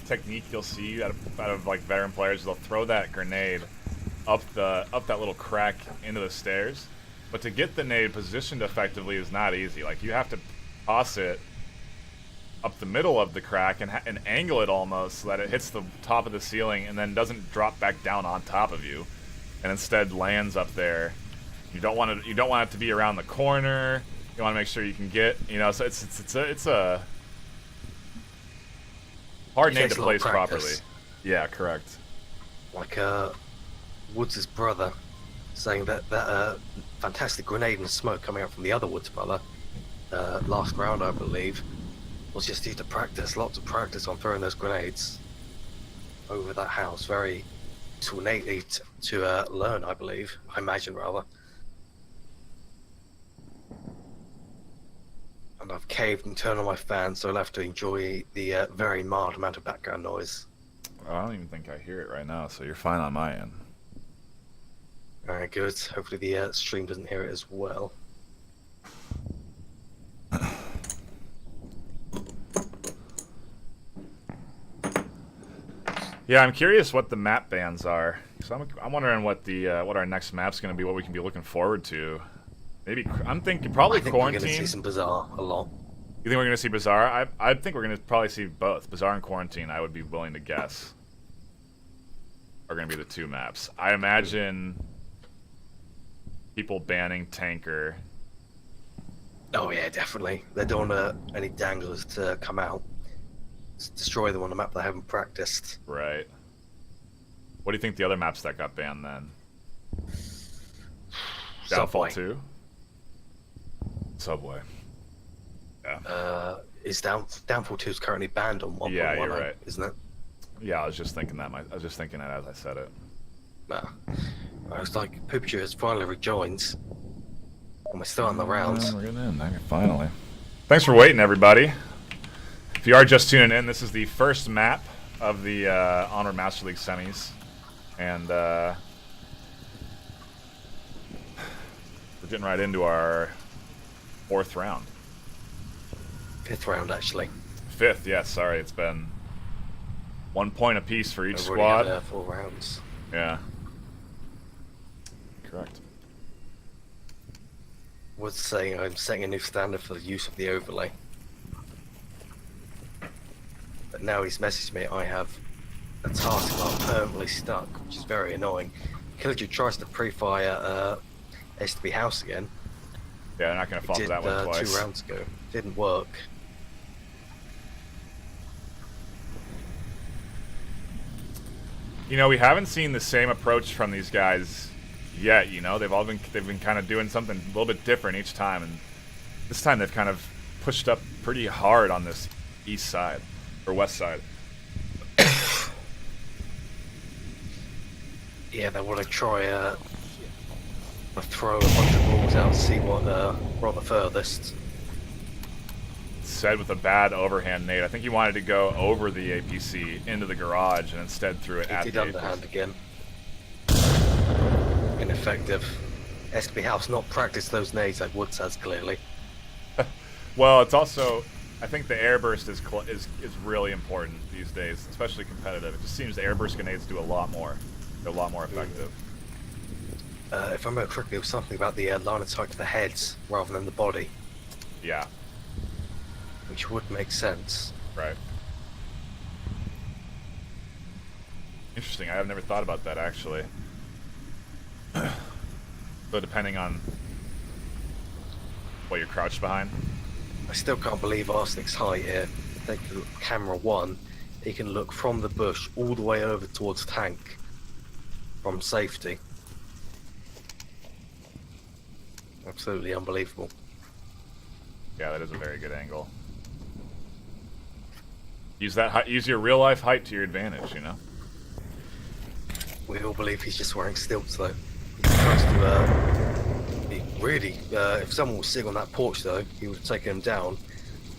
technique you'll see out of like veteran players. They'll throw that grenade up that little crack into the stairs, but to get the nade positioned effectively is not easy. Like you have to toss it up the middle of the crack and angle it almost so that it hits the top of the ceiling and then doesn't drop back down on top of you, and instead lands up there. You don't want it to be around the corner. You want to make sure you can get, so it's a hard nade to place properly. Yeah, correct. Like Woods' brother saying that fantastic grenade and smoke coming out from the other Woods brother last round, I believe, was just due to practice, lots of practice on throwing those grenades over that house. Very innately to learn, I believe. I imagine, rather. And And I've caved and turned on my fan, so I'll have to enjoy the very mild amount of background noise. Oh, I don't even think I hear it right now, so you're fine on my end. Alright, good. Hopefully the stream doesn't hear it as well. Yeah, I'm curious what the map bans are. So I'm wondering what our next map's going to be, what we can be looking forward to. Maybe I'm thinking probably I think Quarantine. we're going to see some Bizarre a lot. You think we're going to see Bizarre? I think we're going to probably see both. Bizarre and Quarantine, I would be willing to guess, are going to be the two maps. I imagine people banning Tanker. Oh yeah, definitely. They don't want any danglers to come out. Just destroy them on a map they haven't practiced. Right. What do you think the other maps that got banned then? Downfall Subway. 2? Subway. Yeah. Is Downfall 2 is currently banned on 1.1, Yeah, you're right. isn't it? Yeah, I was just thinking that. I was just thinking that as I said it. Nah. I was like, Poopier has finally rejoined. And we're still on the rounds. We're getting in. Finally. Thanks for waiting, everybody. If you are just tuning in, this is the first map of the Onward Master League semis. And we're getting right into our 4th round. 5th round, actually. 5th, yes. Sorry, it's been 1 point apiece for each We've already squad. had, 4 rounds. Yeah. Correct. Was saying I'm setting a new standard for the use of the overlay. But now he's messaged me, I have a taskbar permanently stuck, which is very annoying. Killager tries to pre-fire STB House again. Yeah, they're not going to fall for that one twice. 2 rounds ago. Didn't work. You know, we haven't seen the same approach from these guys yet. You know, they've been kind of doing something a little bit different each time, and this time they've kind of pushed up pretty hard on this east side or west side. Yeah, they want to try throw a bunch of balls out and see what we're the furthest. Said with a bad overhand nade. I think he wanted to go over the APC into the garage and instead threw it at He the did underhand APC. again. Ineffective. SB House not practiced those nades like Woods has clearly. Well, it's also, I think the airburst is really important these days, especially competitive. It just seems the airburst grenades do a lot more. They're a lot more effective. If I remember correctly, it was something about the line of sight to the heads rather than the body, Yeah, which would make sense. right. Interesting. I have never thought about that actually. So depending on what you're crouched behind. I still can't believe Arsenic's height here. Take the camera 1, he can look from the bush all the way over towards tank from safety. Absolutely unbelievable. Yeah, that is a very good angle. Use your real life height to your advantage, you know. We all believe he's just wearing stilts though. He tries to really, if someone was sitting on that porch though, he would have taken him down.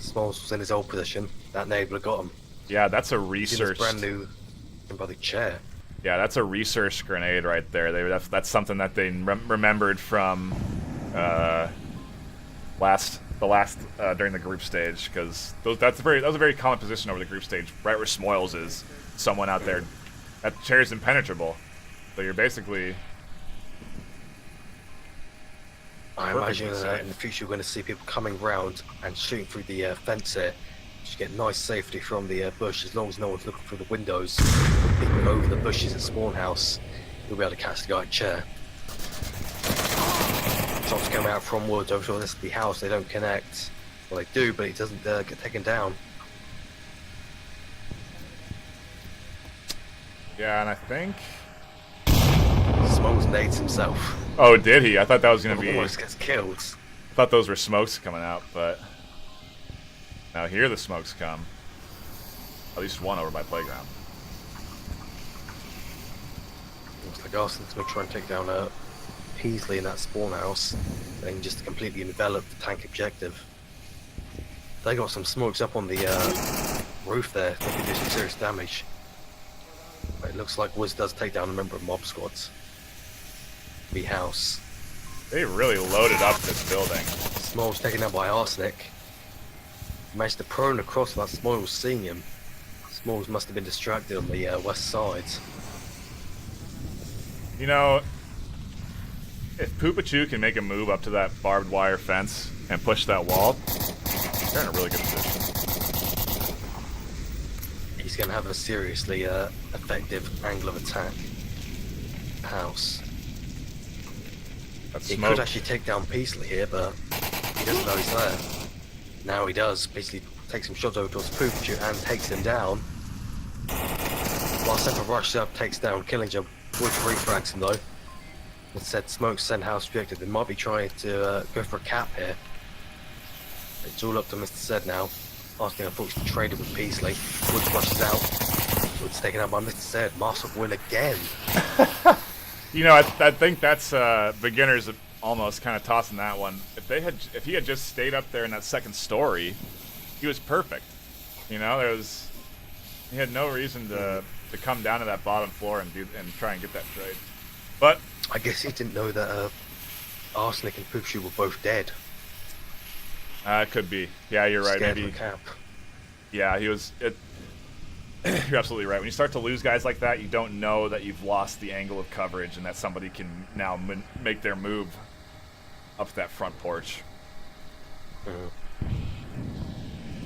Smalls was in his old position. That nade would have got him. Yeah, that's a He's in his research. brand new by the chair. Yeah, that's a research grenade right there. That's something that they remembered from the last during the group stage, because that was a very common position over the group stage, right where Smoils is. Someone out there, that chair is impenetrable, so you're basically. I Perfectly imagine safe. in the future we're going to see people coming round and shooting through the fence here. Just get nice safety from the bush, as long as no one's looking through the windows. Peeking over the bushes at Spawn House, you'll be able to catch the guy at chair. Shots come out from woods over to this the house, they don't connect. Well, they do, but he doesn't get taken down. Yeah, and I think. Smalls nades himself. Oh, did he? I thought that was gonna be. I Almost gets killed. thought those were smokes coming out, but now here the smokes come. At least one over by playground. Looks like Arsenal's going to try and take down Peasley in that Spawn House, and just completely envelop the tank objective. They got some smokes up on the roof there. They could do some serious damage. But it looks like Wiz does take down a member of Mob Squad's. The house. They really loaded up this building. Small's taken down by Arsenic. Managed to prone across without Smalls seeing him. Smalls must have been distracted on the west side. You know, if Poopachu can make a move up to that barbed wire fence and push that wall, they're in a really good position. He's going to have a seriously effective angle of attack. House. That's He smoke. could actually take down Peasley here, but he doesn't know he's there. Now he does. Peasley takes some shots over towards Poopachu and takes him down. While Semper rushes up, takes down Killinger. Wood refrags him though. Instead, Smoke send house rejected. They might be trying to go for a cap here. It's all up to Mr. Zed now. Asking unfortunately traded with Peasley. Woods rushes out. Woods taken out by Mr. Zed. Marshall win again. You know, I think that's beginners almost kind of tossing that one. If he had just stayed up there in that second story, he was perfect. You know, he had no reason to come down to that bottom floor and try and get that trade. But I guess he didn't know that Arsenic and Poopachu were both dead. it could be. Yeah, you're right. Scared Maybe. of the cap. Yeah, he was. You're absolutely right. When you start to lose guys like that, you don't know that you've lost the angle of coverage and that somebody can now make their move up that front porch.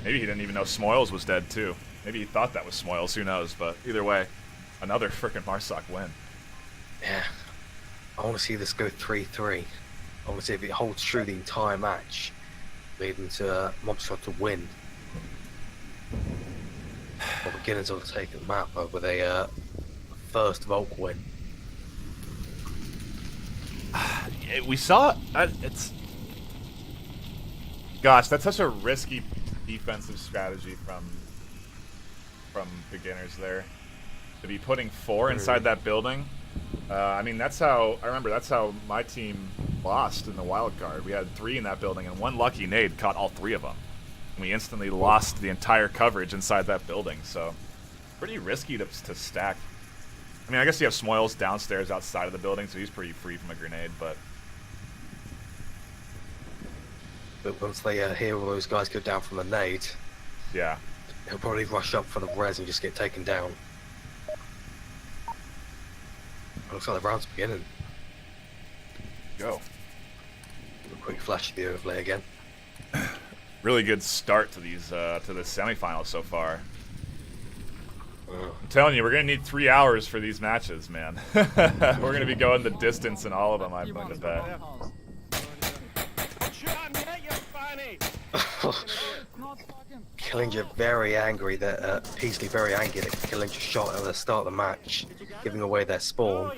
Maybe he didn't even know Smoils was dead too. Maybe he thought that was Smoils. Who knows? But either way, another frickin' Marsoc win. Yeah. I want to see this go 3-3. I want to see if it holds true the entire match, leading to Mobshot to win. Or beginners will take the map with a first Volk win. We saw it's. Gosh, that's such a risky defensive strategy from beginners there. To be putting 4 inside that building. I mean, that's how my team lost in the wild card. We had 3 in that building, and one lucky nade caught all 3 of them. And we instantly lost the entire coverage inside that building. So, pretty risky to stack. I mean, I guess you have Smoils downstairs outside of the building, so he's pretty free from a grenade, but once they hear all those guys go down from the nade, yeah. he'll probably rush up for the res and just get taken down. Looks like the round's beginning. Go. A quick flash of the overlay again. Really good start to these to the semifinals so far. I'm telling you, we're gonna need 3 hours for these matches, man. We're gonna be going the distance in all of them. I'm going to bet. Killinger very angry that Peasley very angry that Killinger shot at the start of the match, giving away their spawn,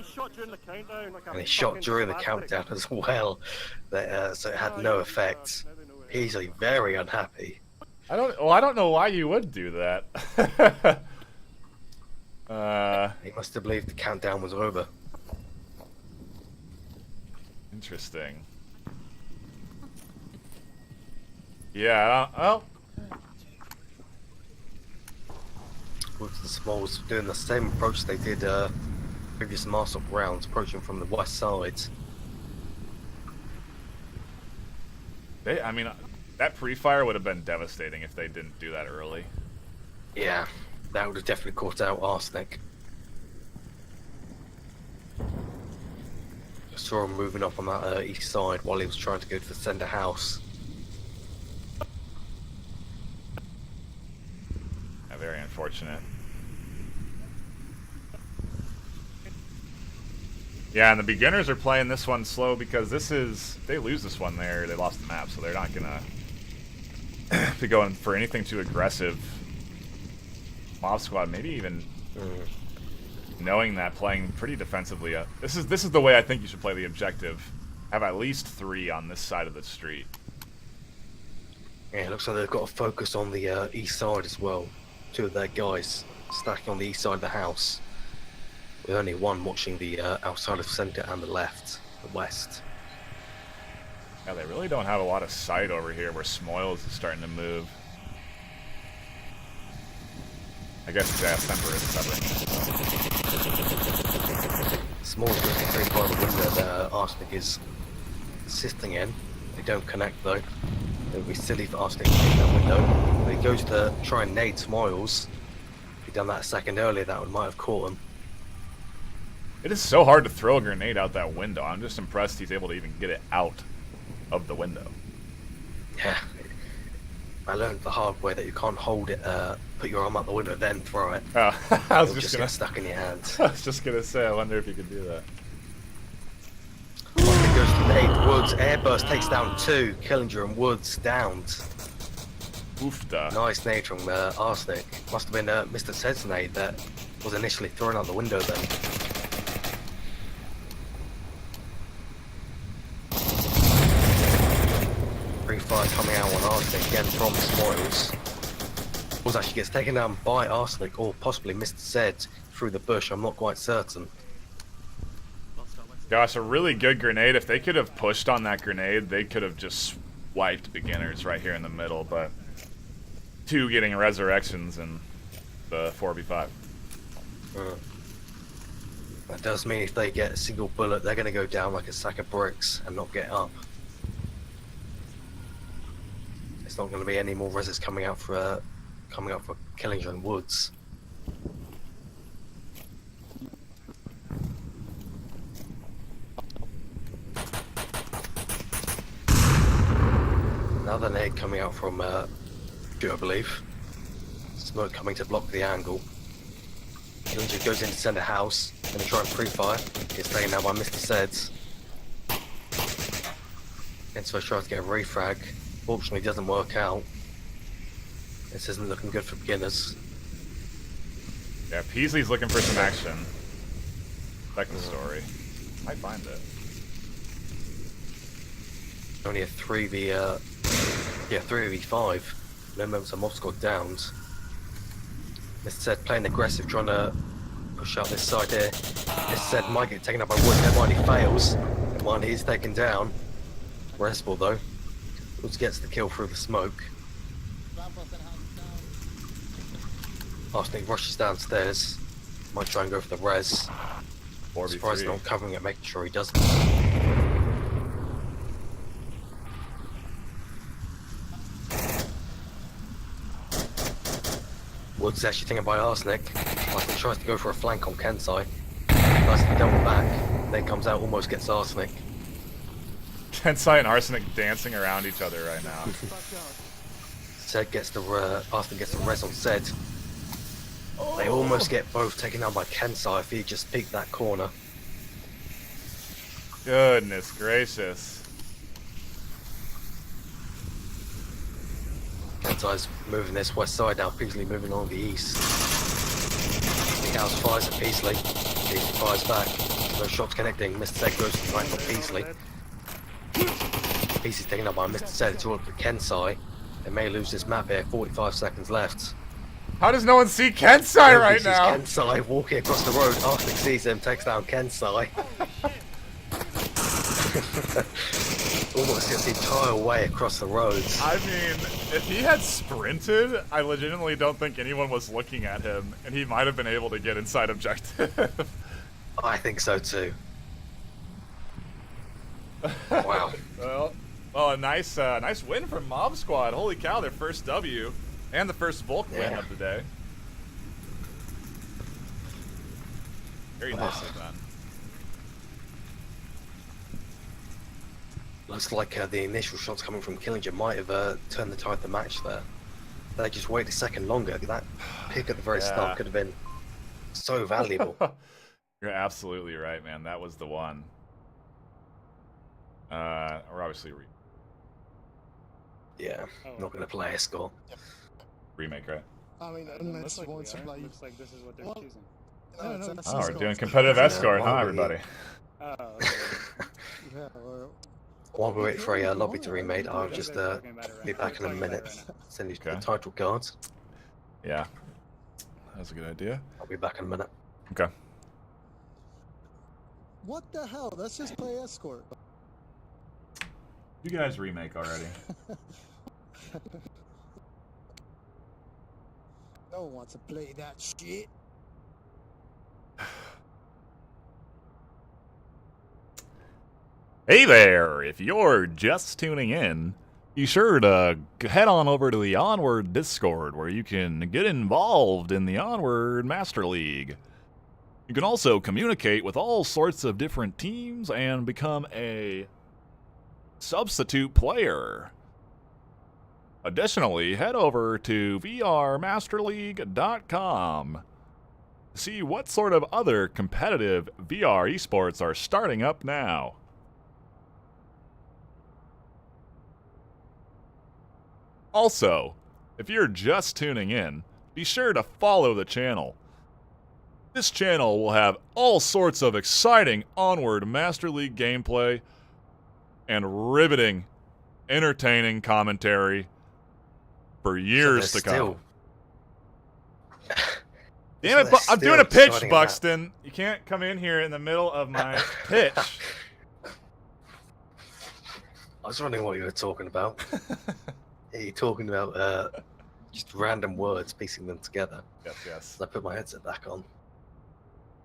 and he shot during the countdown as well. So it had no effect. Peasley very unhappy. I don't know why you would do that. He must have believed the countdown was over. Interesting. Yeah. Oh. With the Smalls doing the same approach they did previous Marsoc rounds, approaching from the west side. I mean, that pre-fire would have been devastating if they didn't do that early. Yeah, that would have definitely caught out Arsenic. I saw him moving up on that east side while he was trying to go to the center house. Yeah, very unfortunate. Yeah, and the beginners are playing this one slow because if they lose this one there, they lost the map, so they're not gonna be going for anything too aggressive. Mob squad, maybe even knowing that, playing pretty defensively. This is the way I think you should play the objective. Have at least 3 on this side of the street. Yeah, it looks like they've got to focus on the east side as well. 2 of their guys stacking on the east side of the house, with only one watching the outside of center and the left, the west. Yeah, they really don't have a lot of sight over here where Smoils is starting to move. I guess Semper is covering it. Small's got the 3 by the window that Arsenic is assisting in. They don't connect though. It would be silly for Arsenic to take that window. But he goes to try and nade Smiles. If he'd done that a second earlier, that one might have caught him. It is so hard to throw a grenade out that window. I'm just impressed he's able to even get it out of the window. Yeah. I learned the hard way that you can't hold it, put your arm out the window, then throw it. Oh, I was It'll just get gonna. stuck in your hand. I was just gonna say. I wonder if you could do that. It goes to nade. Woods airburst takes down 2. Killinger and Woods downed. Oofda. Nice nade from Arsenic. Must have been Mr. Sed's nade that was initially thrown out the window then. Free fire coming out on Arsenic again from Smiles. Smiles actually gets taken down by Arsenic or possibly Mr. Sed through the bush, I'm not quite certain. Gosh, a really good grenade. If they could have pushed on that grenade, they could have just wiped beginners right here in the middle, but 2 getting resurrections in the 4v5. That does mean if they get a single bullet, they're going to go down like a sack of bricks and not get up. It's not going to be any more reses coming out for Killinger and Woods. Another nade coming out from Q, I believe. Smoke coming to block the angle. Killinger goes into center house, gonna try and pre-fire. Gets taken down by Mr. Seds. Enzo tries to get a refrag. Fortunately, doesn't work out. This isn't looking good for beginners. Yeah, Peasley's looking for some action. Second story. Might find it. Only a 3v5. No members of Mob Squad downed. Mr. Sed playing aggressive, trying to push out this side here. Mr. Sed might get taken up by Woods. Never mind, he fails. Never mind, he's taken down. Restful though. Woods gets the kill through the smoke. Arsenic rushes downstairs. Might try and go for the res. 4v3. Surprised not covering it, making sure he doesn't. Woods is actually taken by Arsenic. Arsenic tries to go for a flank on Kensai. Nicely double back. Then comes out, almost gets Arsenic. Kensai and Arsenic dancing around each other right now. Sed gets the Arsenic gets the res on Sed. They almost get both taken down by Kensai if he just peeked that corner. Goodness gracious. Kensai's moving this west side now, Peasley moving on the east. The house fires at Peasley. Peasley fires back. No shots connecting. Mr. Sed goes to the right for Peasley. Peasley's taken up by Mr. Sed. It's all up to Kensai. They may lose this map here. 45 seconds left. How does no one see Kensai right This is now? Kensai walking across the road. Arsenic sees him, takes down Kensai. Almost gets the entire way across the road. I mean, if he had sprinted, I legitimately don't think anyone was looking at him, and he might have been able to get inside objective. I think so too. Wow. Well, a nice win from Mob Squad. Holy cow, their first W, and the first Volk win of the day. Very nicely done. Looks like the initial shots coming from Killinger might have turned the tide of the match there. They just wait a second longer. That pick at the very start could have been so valuable. You're absolutely right, man. That was the one. We're obviously Yeah, not going to play a score. remake, right? I mean, unless you want to play. Looks like this is what they're choosing. Oh, we're doing competitive escort, huh, everybody? Oh, okay. Yeah, well, While we wait for a lobby to remake, I'll just be back in a minute. Send you the title cards. Yeah, that's a good idea. I'll be back in a minute. Okay. what the hell? Let's just play escort. You guys remake already. No, don't want to play that shit. Hey there! If you're just tuning in, be sure to head on over to the Onward Discord where you can get involved in the Onward Master League. You can also communicate with all sorts of different teams and become a substitute player. Additionally, head over to vrmasterleague.com to see what sort of other competitive VR esports are starting up now. Also, if you're just tuning in, be sure to follow the channel. This channel will have all sorts of exciting Onward Master League gameplay and riveting, entertaining commentary for years to come. Damn it, I'm doing a pitch, Buxton. You can't come in here in the middle of my pitch. I was wondering what you were talking about. You're talking about just random words, piecing them together. Yes. So I put my headset back on.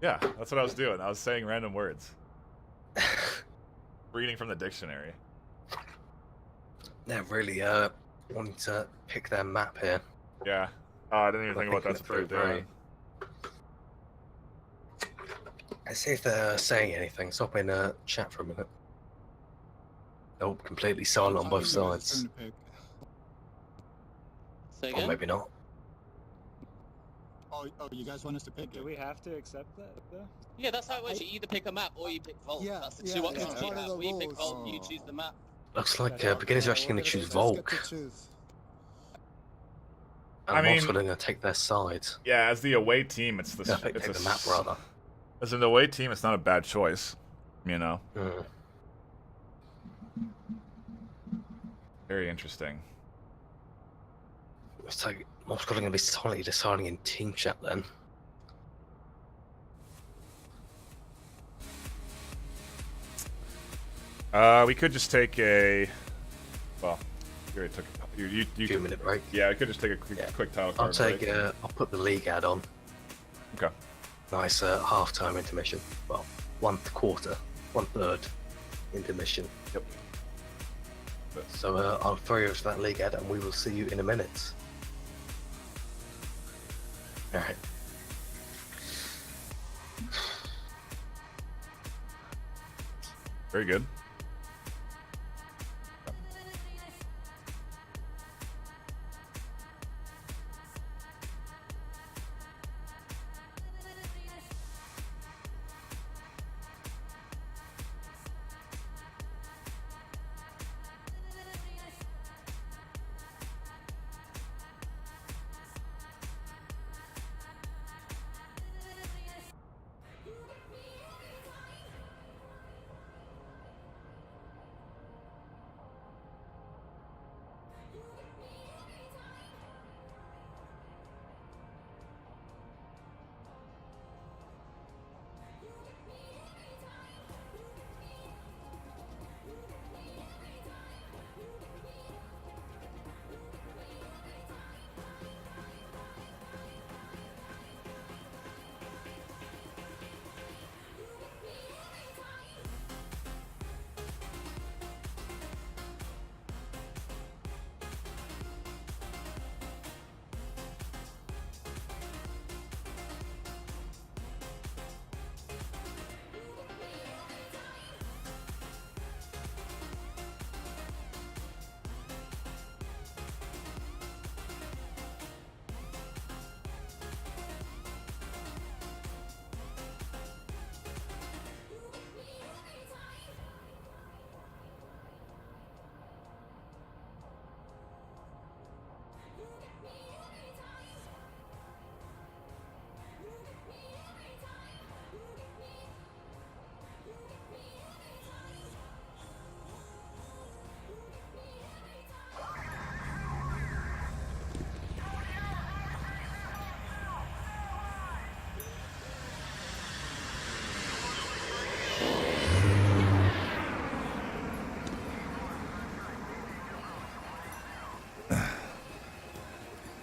Yeah, that's what I was doing. I was saying random words. Reading from the dictionary. They're really wanting to pick their map here. Yeah. I didn't even think about that's what they're doing. Let's see if they're saying anything. Stop in chat for a minute. Nope, completely silent on both sides. Say Or again? maybe not. Oh, you guys want us to pick Do it? we have to accept that, though? Yeah, that's how it works. You either pick a map or you pick Vault. Yeah, That's the yeah, two yeah, options it's you part of have. the We pick rules. Vault, you choose the map. Looks like That's beginners are what actually going to choose Let's Volk. get to choose. And I I'm also mean- going to take their sides. Yeah, as the away team, it's the Yeah, pick the map, rather. As an away team, it's not a bad choice. You know, Mm. very interesting. It's like most going to be silently deciding in team chat then. We could just take a. Well, you already took. You 2-minute break. Yeah, I could just take a quick title I'll card take. break. I'll put the league ad on. Okay. Nice half-time intermission. Well, 1/3 intermission. Yep. So I'll throw you over to that league ad, and we will see you in a minute. All right. Very good.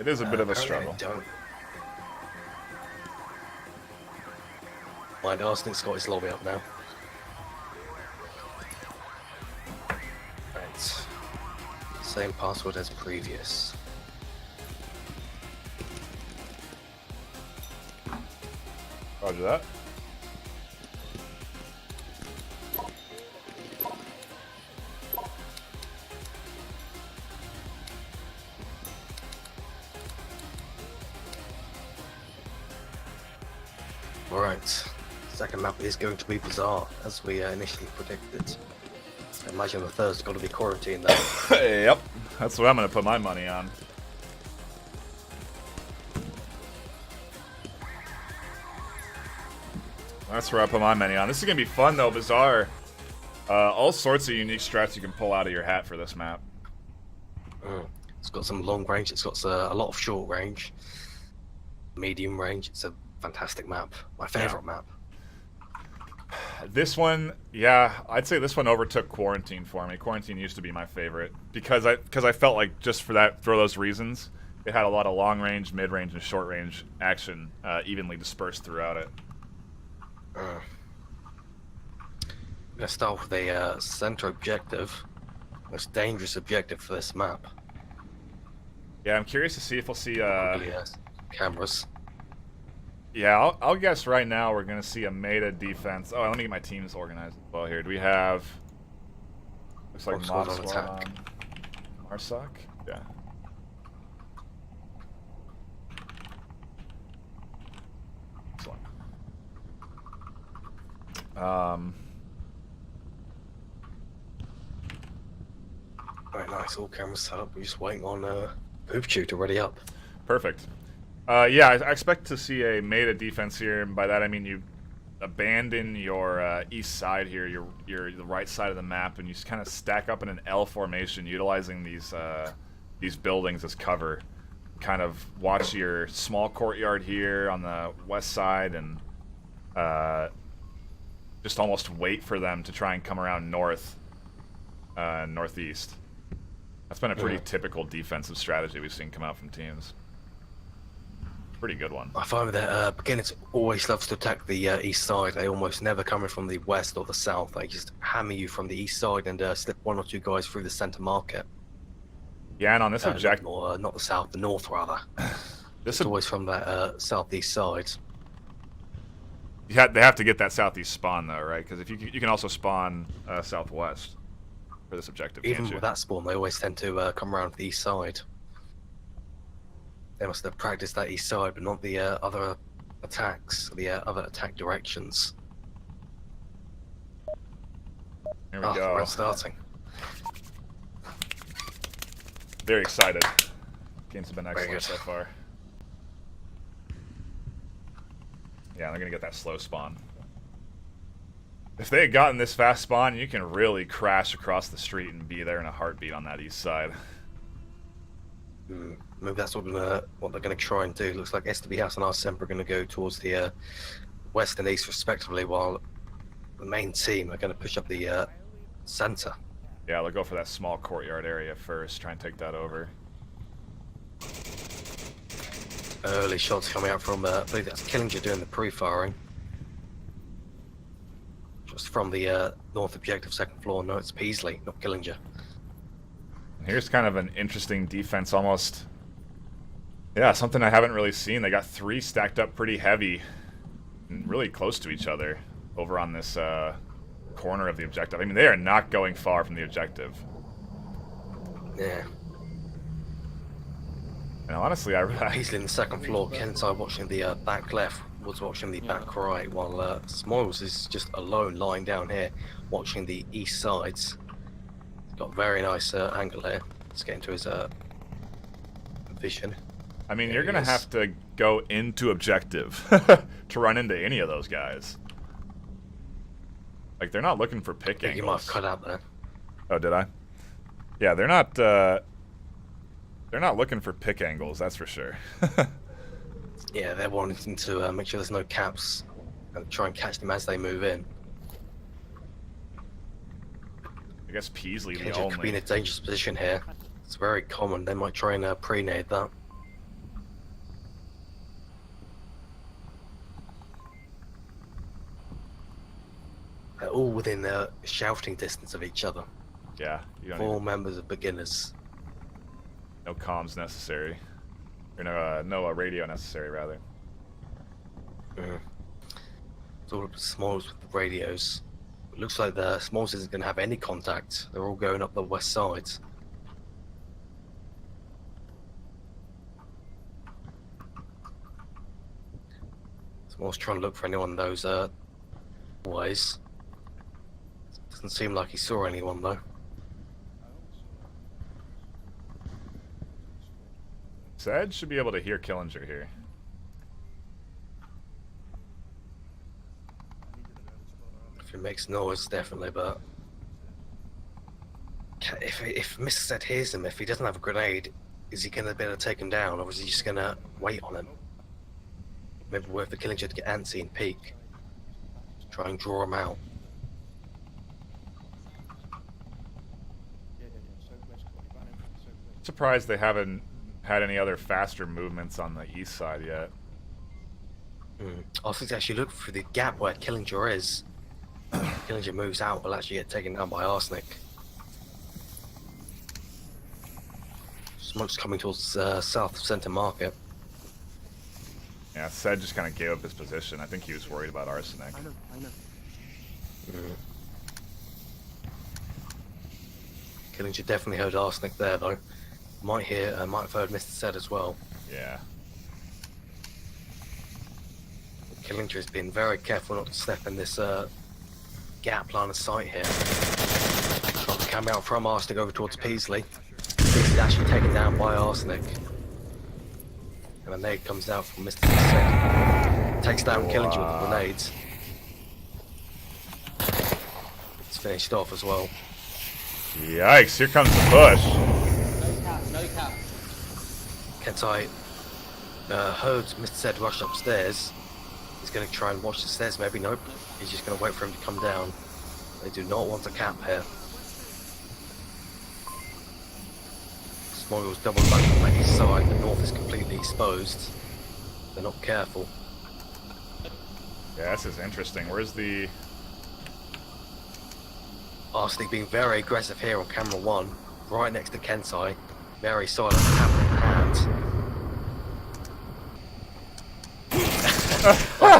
It is a bit of a Apparently struggle. I don't. Mind Arsenic's got his lobby up now. Right. Same password as previous. Roger that. Alright. Second map is going to be bizarre, as we initially predicted. I imagine the third's got to be quarantined though. Yep, that's what I'm gonna put my money on. That's where I put my money on. This is gonna be fun though, bizarre. All sorts of unique strats you can pull out of your hat for this map. It's got some long range, it's got a lot of short range, medium range. It's a fantastic map. My favorite map. This one, yeah, I'd say this one overtook Quarantine for me. Quarantine used to be my favorite because I felt like just for those reasons, it had a lot of long range, mid range, and short range action evenly dispersed throughout it. I'm gonna start with the center objective, most dangerous objective for this map. Yeah, I'm curious to see if we'll see. Cameras. Yeah, I'll guess right now we're gonna see a meta defense. Oh, let me get my teams organized as well here. Do we have? Looks like Mob Squad on Squad attack. on Marsoc. Yeah. Excellent. Very nice. All cameras set up. We're just waiting on Poop Chew to ready up. Perfect. Yeah, I expect to see a meta defense here, and by that I mean you abandon your east side here, your the right side of the map, and you just kind of stack up in an L formation, utilizing these buildings as cover. Kind of watch your small courtyard here on the west side, and just almost wait for them to try and come around northeast. That's been a pretty typical defensive strategy we've seen come out from teams. Pretty good one. I find that beginners always loves to attack the east side. They almost never come in from the west or the south. They just hammer you from the east side and slip one or two guys through the center market. Yeah, and on this objective, or not the south, the north rather. this It's always from that southeast side. they have to get that southeast spawn though, right? Because if you can also spawn southwest for this objective. Even can't you? with that spawn, they always tend to come around the east side. They must have practiced that east side, but not the other attacks, the other attack directions. Here we go. We're starting. Very excited. Games have been Very excellent good. so far. Yeah, they're gonna get that slow spawn. If they had gotten this fast spawn, you can really crash across the street and be there in a heartbeat on that east side. Maybe that's what they're going to try and do. Looks like STB House and Arsemp are going to go towards the west and east respectively, while the main team are going to push up the center. Yeah, they'll go for that small courtyard area first, try and take that over. Early shots coming out from, I believe that's Killinger doing the pre-firing. Just from the north objective, second floor. No, it's Peasley, not Killinger. And here's kind of an interesting defense, almost. Yeah, something I haven't really seen. They got three stacked up pretty heavy and really close to each other over on this corner of the objective. I mean, they are not going far from the objective. Yeah. And honestly, I Peasley in the second floor. Kensai watching the back left. Was watching the back right, while Smoils is just alone lying down here, watching the east sides. He's got a very nice angle here. Let's get into his vision. I mean, There you're he going to is. have to go into objective to run into any of those guys. Like, they're not looking for I pick think you might angles. have cut out there. Oh, did I? Yeah, they're not looking for pick angles, that's for sure. Yeah, they're wanting to make sure there's no caps and try and catch them as they move in. I guess Peasley the Kendrick could be in only. a dangerous position here. It's very common. They might try and pre-nade that. They're all within shouting distance of each other. Yeah, you don't Four even, members of beginners. no comms necessary. Or no radio necessary, rather. It's all Smalls with the radios. It looks like the Smalls isn't going to have any contact. They're all going up the west side. Smalls trying to look for anyone in those ways. Doesn't seem like he saw anyone though. Zed should be able to hear Killinger here. If it makes noise, definitely, but if Mr. Zed hears him, if he doesn't have a grenade, is he going to be able to take him down, or is he just going to wait on him? Maybe wait for Killinger to get antsy and peek. Try and draw him out. Surprised they haven't had any other faster movements on the east side yet. I think they actually look for the gap where Killinger is. Killinger moves out, will actually get taken down by Arsenic. Smoke's coming towards south center market. Yeah, Zed just kind of gave up his position. I think he was worried about Arsenic. I know. Killinger definitely heard Arsenic there though. Might have heard Mr. Zed as well. Yeah. Killinger has been very careful not to step in this gap line of sight here. Trying to come out from Arsenic over towards Peasley. Peasley's actually taken down by Arsenic. And a nade comes out from Mr. Zed. Takes down Killinger with the grenades. It's finished off as well. Yikes, here comes the push. No cap. Kentai heard Mr. Zed rush upstairs. He's going to try and watch the stairs, maybe. Nope. He's just going to wait for him to come down. They do not want a cap here. Smoggle's double back on the east side. The north is completely exposed. They're not careful. Yeah, this is interesting. Where's the... Arsenic being very aggressive here on camera 1, right next to Kensai. Very silent, cap in hand.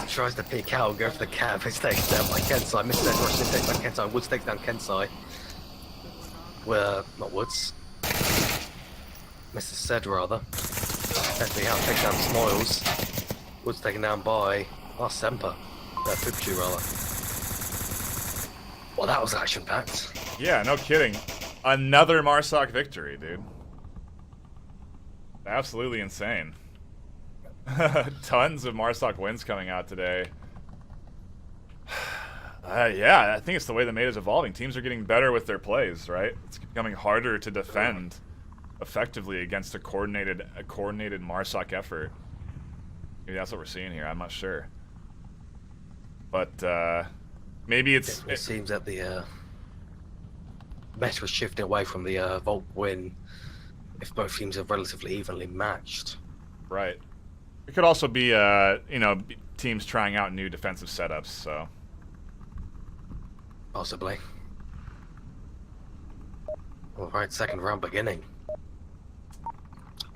Tries to peek out, go for the cap. He's taken down by Kensai. Mr. Zed rushes in, takes down Kensai. Woods takes down Kensai. Well, not Woods. Mr. Zed, rather. Definitely out, takes down Smiles. Woods taken down by Semper. Pipchu, rather. Well, that was action-packed. Yeah, no kidding. Another Marsoc victory, dude. Absolutely insane. Tons of Marsoc wins coming out today. Yeah, I think it's the way the meta is evolving. Teams are getting better with their plays, right? It's becoming harder to defend effectively against a coordinated Marsoc effort. Maybe that's what we're seeing here. I'm not sure. But maybe It seems that the meta is shifting away from the Volt win if both teams are relatively evenly matched. right. It could also be, teams trying out new defensive setups, so. Possibly. Alright, second round beginning.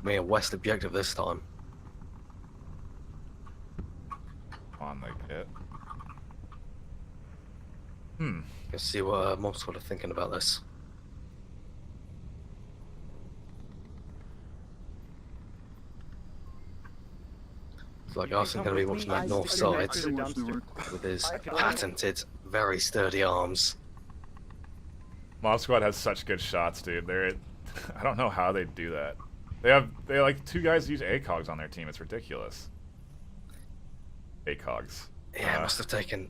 Me a west objective this time. On they get. Let's see what Mobsquad are thinking about this. It's like Arsenal going to be watching that north side with his patented, very sturdy arms. Mob Squad has such good shots, dude. I don't know how they do that. They like 2 guys use ACOGs on their team. It's ridiculous. ACOGs. Yeah, it must have taken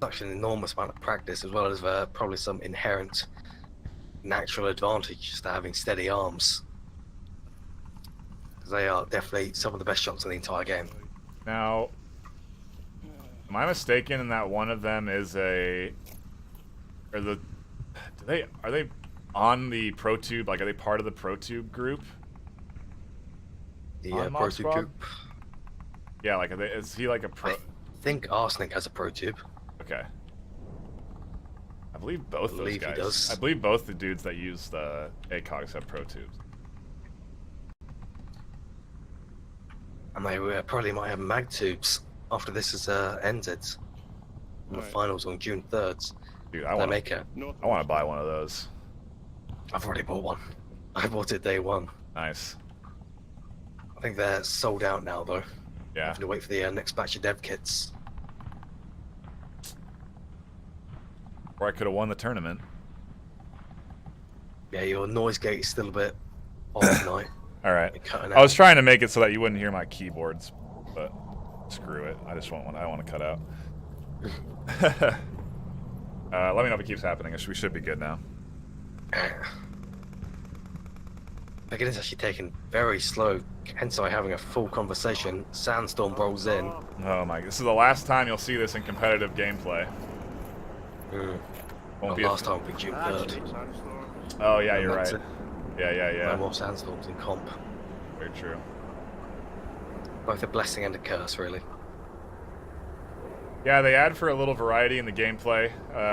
such an enormous amount of practice, as well as probably some inherent natural advantage just to having steady arms. They are definitely some of the best shots in the entire game. Now, am I mistaken in that one of them is are they on the ProTube? Like, are they part of the ProTube group? The On Mob ProTube Squad? group. Yeah, like, is he like a pro? I think Arsenic has a ProTube. Okay. believe both those Believe he guys. does. I believe both the dudes that use the ACOGs have pro tubes. And they probably might have mag tubes after this is ended. And the Right. finals on June 3rd. Dude, They I want make it. I want to buy one of those. I've already bought one. I bought it day one. Nice. I think they're sold out now though. Yeah. Having to wait for the next batch of dev kits. Or I could have won the tournament. Yeah, your noise gate is still a bit off tonight. All right. You're cutting I was out. trying to make it so that you wouldn't hear my keyboards, but screw it. I just want one. I want to cut out. Let me know if it keeps happening. We should be good now. Beginning's actually taking very slow. Hence why having a full conversation. Sandstorm rolls in. Oh my! This is the last time you'll see this in competitive gameplay. Well, Won't be. last time will be June 3rd. Oh yeah, you're That's right. it. Yeah. No more sandstorms in comp. Very true. Both a blessing and a curse, really. Yeah, they add for a little variety in the gameplay.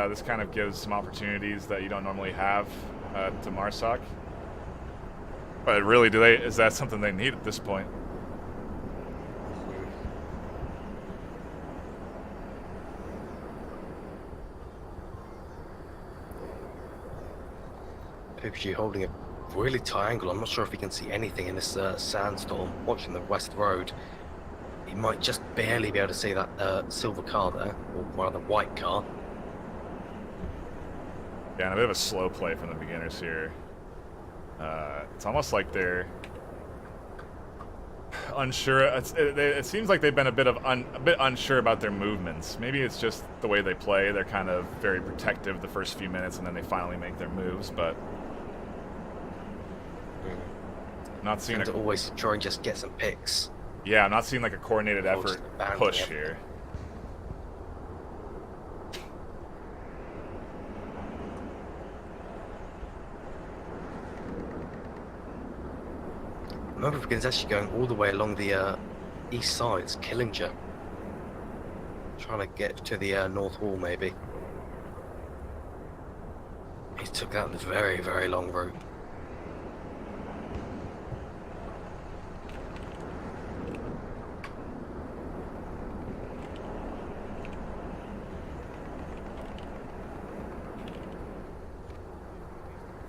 This kind of gives some opportunities that you don't normally have to Marsoc. But really, is that something they need at this point? Pikachu holding a really tight angle. I'm not sure if he can see anything in this sandstorm. Watching the west road, he might just barely be able to see that silver car there, or rather white car. Yeah, and a bit of a slow play from the beginners here. It's almost like they're unsure. It seems like they've been a bit unsure about their movements. Maybe it's just the way they play. They're kind of very protective the first few minutes, and then they finally make their moves. But I'm not seeing To always try and just get some picks. Yeah, I'm not seeing like a coordinated Or effort just abandoning push everything. here. Remember, Begins actually going all the way along the east side. It's Killinger. Trying to get to the North Wall, maybe. He took out the very, very long route.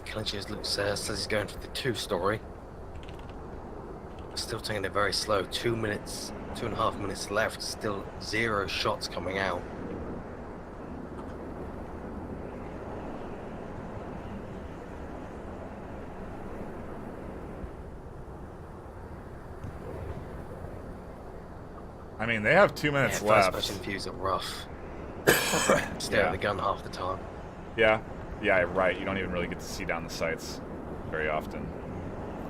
Killinger looks says he's going for the 2-story. Still taking it very slow. 2.5 minutes left. Still 0 shots coming out. I mean, they have 2 minutes First left. person views are rough. Stare Yeah. at the gun half the time. Yeah, right. You don't even really get to see down the sights very often.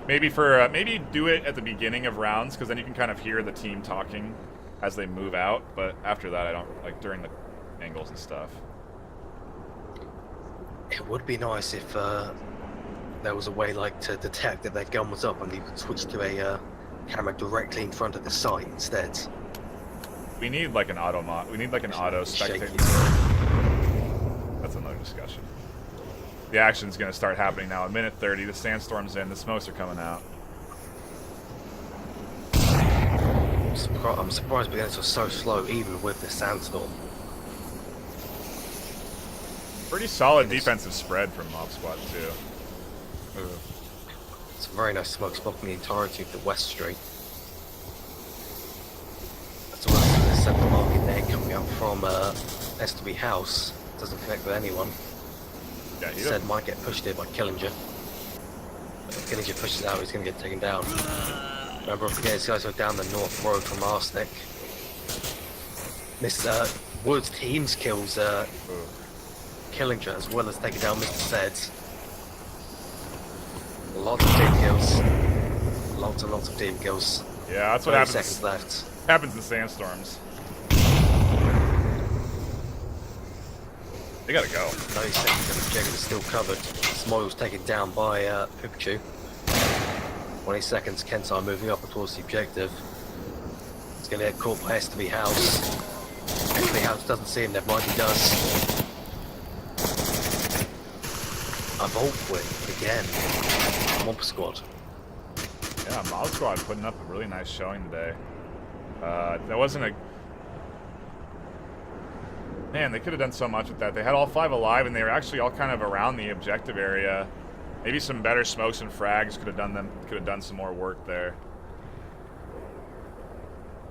Maybe maybe do it at the beginning of rounds, because then you can kind of hear the team talking as they move out. But after that, I don't like during the angles and stuff. It would be nice if there was a way like to detect that their gun was up and you could switch to a camera directly in front of the site instead. We need like an auto mod. We need like an auto Shaky. spectator. That's another discussion. The action's gonna start happening now. At minute 30, the sandstorm's in. The smokes are coming out. I'm surprised Begins was so slow even with the sandstorm. Pretty solid defensive spread from Mob Squad too. It's a very nice smoke spot in the entirety of the West Street. That's all the central market there coming up from STB House. Doesn't connect with anyone. Yeah, he Said doesn't. might get pushed here by Killinger. But if Killinger pushes out, he's going to get taken down. Remember, forget these guys are down the north road from Arsenic. Mr. Woods teams kills Killinger as well as taking down Mr. Seds. Lots of team kills. Lots and lots of team kills. Yeah, that's what 30 happens. seconds left. Happens in sandstorms. They gotta go. 30 seconds and the objective is still covered. Smoyle's taken down by Pikachu. 20 seconds, Kensai moving up towards the objective. He's going to get caught by STB House. STB House doesn't see him, never mind he does. a vault with again. Mob squad. Yeah, Mob Squad putting up a really nice showing today. That wasn't a... Man, they could have done so much with that. They had all 5 alive, and they were actually all kind of around the objective area. Maybe some better smokes and frags could have done some more work there.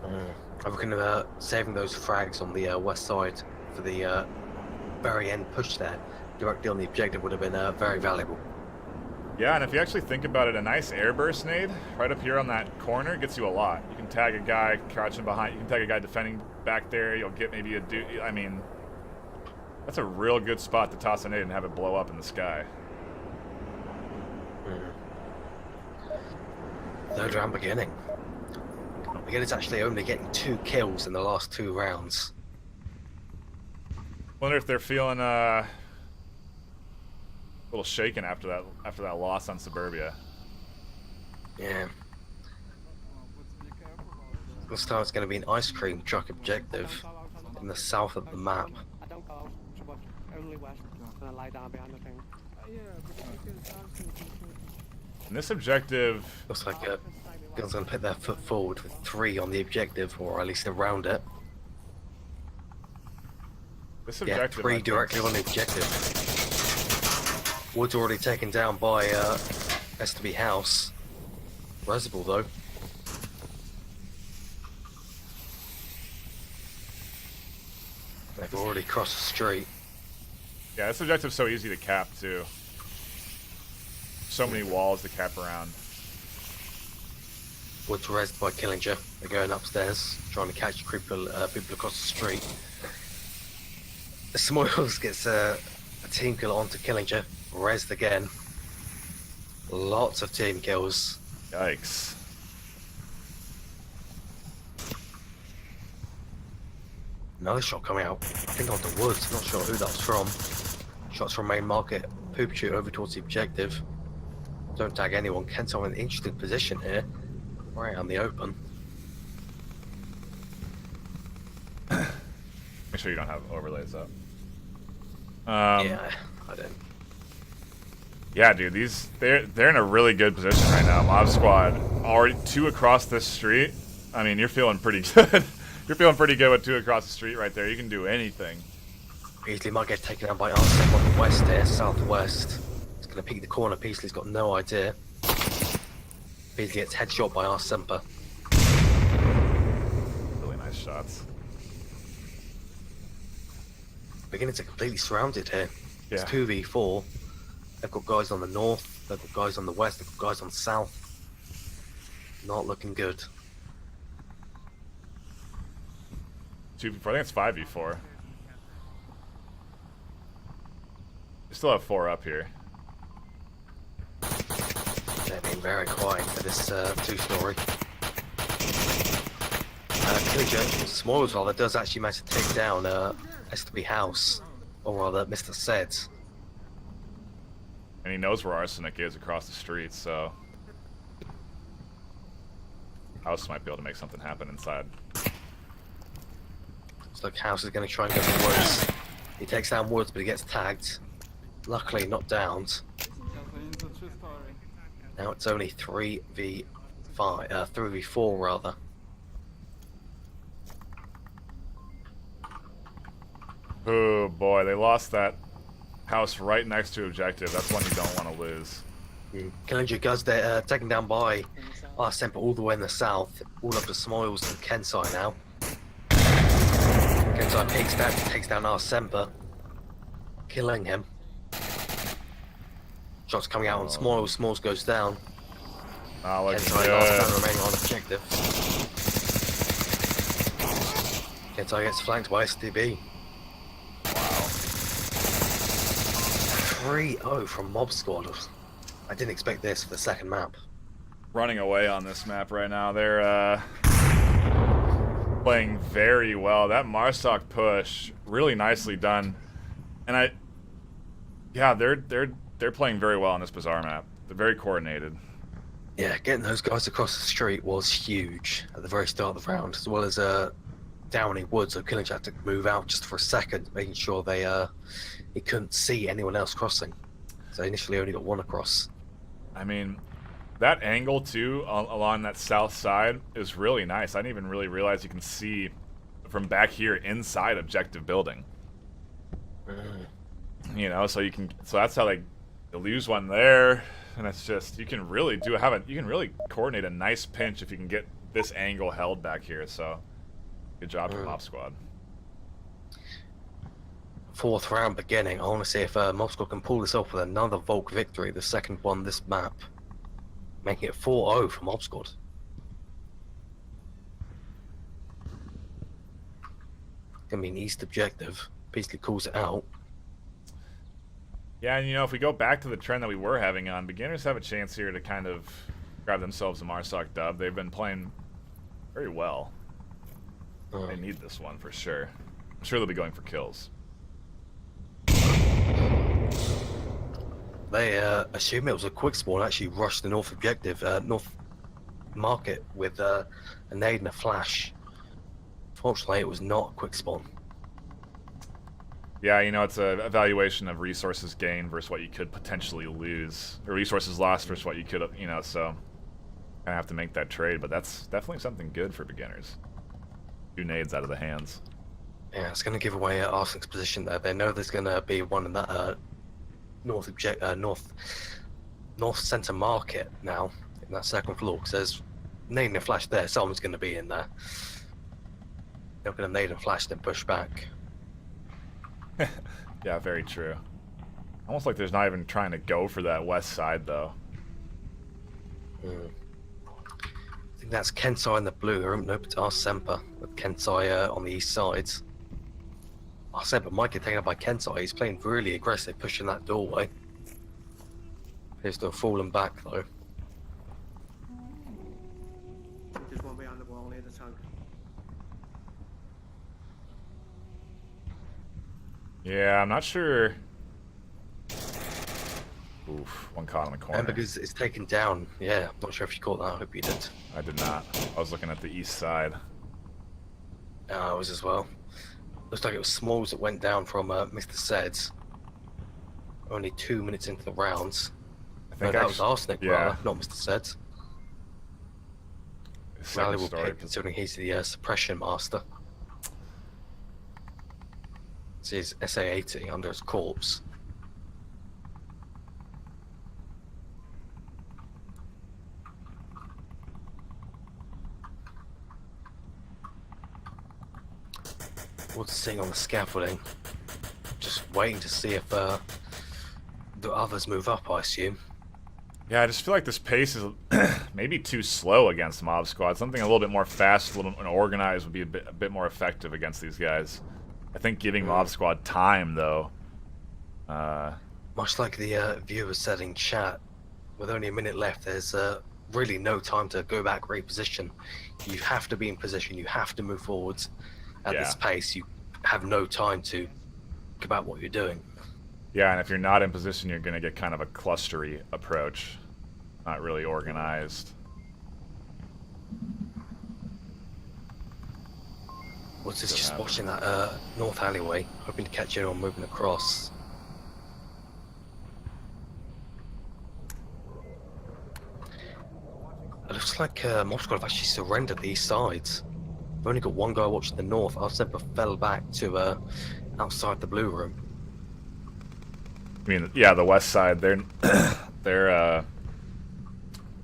I'm looking at saving those frags on the west side for the very end push there. Directly on the objective would have been very valuable. Yeah, and if you actually think about it, a nice airburst nade right up here on that corner gets you a lot. You can tag a guy crouching behind. You can tag a guy defending back there. You'll get maybe a dude. I mean, that's a real good spot to toss a nade and have it blow up in the sky. Third round beginning. Beginner's actually only getting 2 kills in the last 2 rounds. Wonder if they're feeling a little shaken after that loss on Suburbia. Yeah. This time it's going to be an ice cream truck objective in the south of the map. I don't go only west. And I lie down behind the thing. And this objective, Looks like Guns going to put their foot forward with 3 on the objective, or at least around it. this Yeah, objective, 3 I think- directly on the objective. Wood's already taken down by STB House. Reservoir though. They've already crossed the street. Yeah, this objective's so easy to cap too. So many walls to cap around. Wood's rezzed by Killinger. They're going upstairs, trying to catch people across the street. Smoils gets a team kill onto Killinger. Rezzed again. Lots of team kills. Yikes. Another shot coming out. I think onto Woods. Not sure who that's from. Shots from main market. Poop shoot over towards the objective. Don't tag anyone. Kent's in an interesting position here. Right on the open. Make sure you don't have overlays up. Yeah, I don't. Yeah, dude, they're in a really good position right now. Mob Squad already 2 across this street. I mean, you're feeling pretty good. You're feeling pretty good with 2 across the street right there. You can do anything. Beasley might get taken down by Arsene on the west here, southwest. He's going to peek the corner. Beasley's got no idea. Beasley gets headshot by Arsemper. Really nice shots. Beginning to completely surround it here. Yeah. It's 2v4. They've got guys on the north, they've got guys on the west, they've got guys on the south. Not looking good. 2v4. I think it's 5v4. We still have 4 up here. They're being very quiet for this 2-story. Small as well, that does actually manage to take down STB House, or rather Mr. Seds. And he knows where Arsenic is across the street, so House might be able to make something happen inside. Looks like House is going to try and go to Woods. He takes down Woods, but he gets tagged. Luckily not downed. Now it's only 3v4 rather. Oh boy, they lost that house right next to objective. That's one you don't want to lose. Killinger goes there, taken down by Arsemper all the way in the south, all up to Smiles and Kensai now. Kensai peeks back, takes down Arsemper, killing him. Shots coming out on Smiles, Smiles goes down. Ah, looking Kensai good. last man remaining on objective. Kensai gets flanked by STB. Wow. 3-0 from Mob Squad. I didn't expect this for the second map. Running away on this map right now. They're playing very well. That Marstock push, really nicely done. And they're playing very well on this Bazaar map. They're very coordinated. Yeah, getting those guys across the street was huge at the very start of the round, as well as downing Woods, so Killinger had to move out just for a second, making sure he couldn't see anyone else crossing. So I initially only got one across. I mean, that angle too along that south side is really nice. I didn't even really realize you can see from back here inside objective building. You know, so that's how they lose one there, and it's just you can really coordinate a nice pinch if you can get this angle held back here. So good job from Mob Squad. Fourth round beginning. I want to see if Mob Squad can pull this off with another Volk victory, the second one this map, making it 4-0 for Mob Squad. Gonna be an east objective. Beasley calls it out. Yeah, and you know, if we go back to the trend that we were having on, beginners have a chance here to kind of grab themselves a Marsoc dub. They've been playing very well. They need this one for sure. I'm sure they'll be going for kills. They assume it was a quick spawn, actually rushed the north objective, north market with a nade and a flash. Fortunately, it was not a quick spawn. Yeah, you know, it's a evaluation of resources gained versus what you could potentially lose, or resources lost versus what you could, you know, so kind of have to make that trade, but that's definitely something good for beginners. 2 nades out of the hands. Yeah, it's going to give away Arsenic's position there. They know there's going to be one in that north center market now, in that second floor, because there's nade and a flash there. Someone's going to be in there. They're going to nade and flash, then push back. Yeah, very true. Almost like there's not even trying to go for that west side, though. I think that's Kensai in the blue room. Nope, it's Arsemper with Kensai on the east side. Arsemper might get taken up by Kensai. He's playing really aggressive, pushing that doorway. Appears to have fallen back, though. There's one behind the wall near the tank. Yeah, I'm not sure. Oof, one caught in the corner. And because it's taken down, yeah, not sure if you caught that. I hope you did. I did not. I was looking at the east side. I was as well. Looks like it was Smalls that went down from Mr. Seds. Only 2 minutes into the rounds. I think No, that was Arsenic, yeah. rather, not Mr. Seds. Second Valuable story. pick, considering he's the suppression master. It's his SA-80 under his corpse. What's sitting on the scaffolding? Just waiting to see if the others move up, I assume. Yeah, I just feel like this pace is maybe too slow against Mob Squad. Something a little bit more fast, a little more organized would be a bit more effective against these guys. I think giving Mob Squad time, though. Much like the viewers said in chat, with only a minute left, there's really no time to go back, reposition. You have to be in position. You have to move forwards at this pace. You have no time to think about what you're doing. Yeah, and if you're not in position, you're going to get kind of a clustery approach. Not really organized. What's this? Just watching that north alleyway, hoping to catch anyone moving across. It looks like Mob Squad have actually surrendered these sides. We've only got one guy watching the north. Arsemper fell back to outside the blue room. I mean, yeah, the west side, they're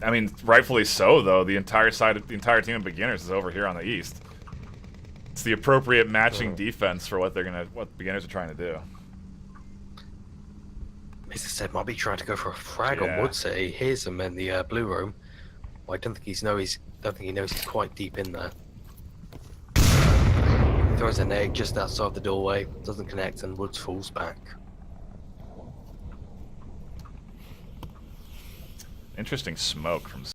I mean, rightfully so, though. The entire team of beginners is over here on the east. It's the appropriate matching defense for what beginners are trying to do. Mr. Said might be trying to go for a frag on Wood City. He hears him in the blue room. Well, I don't think he knows he's quite deep in there. He throws an egg just outside the doorway, doesn't connect, and Woods falls back. Interesting smoke from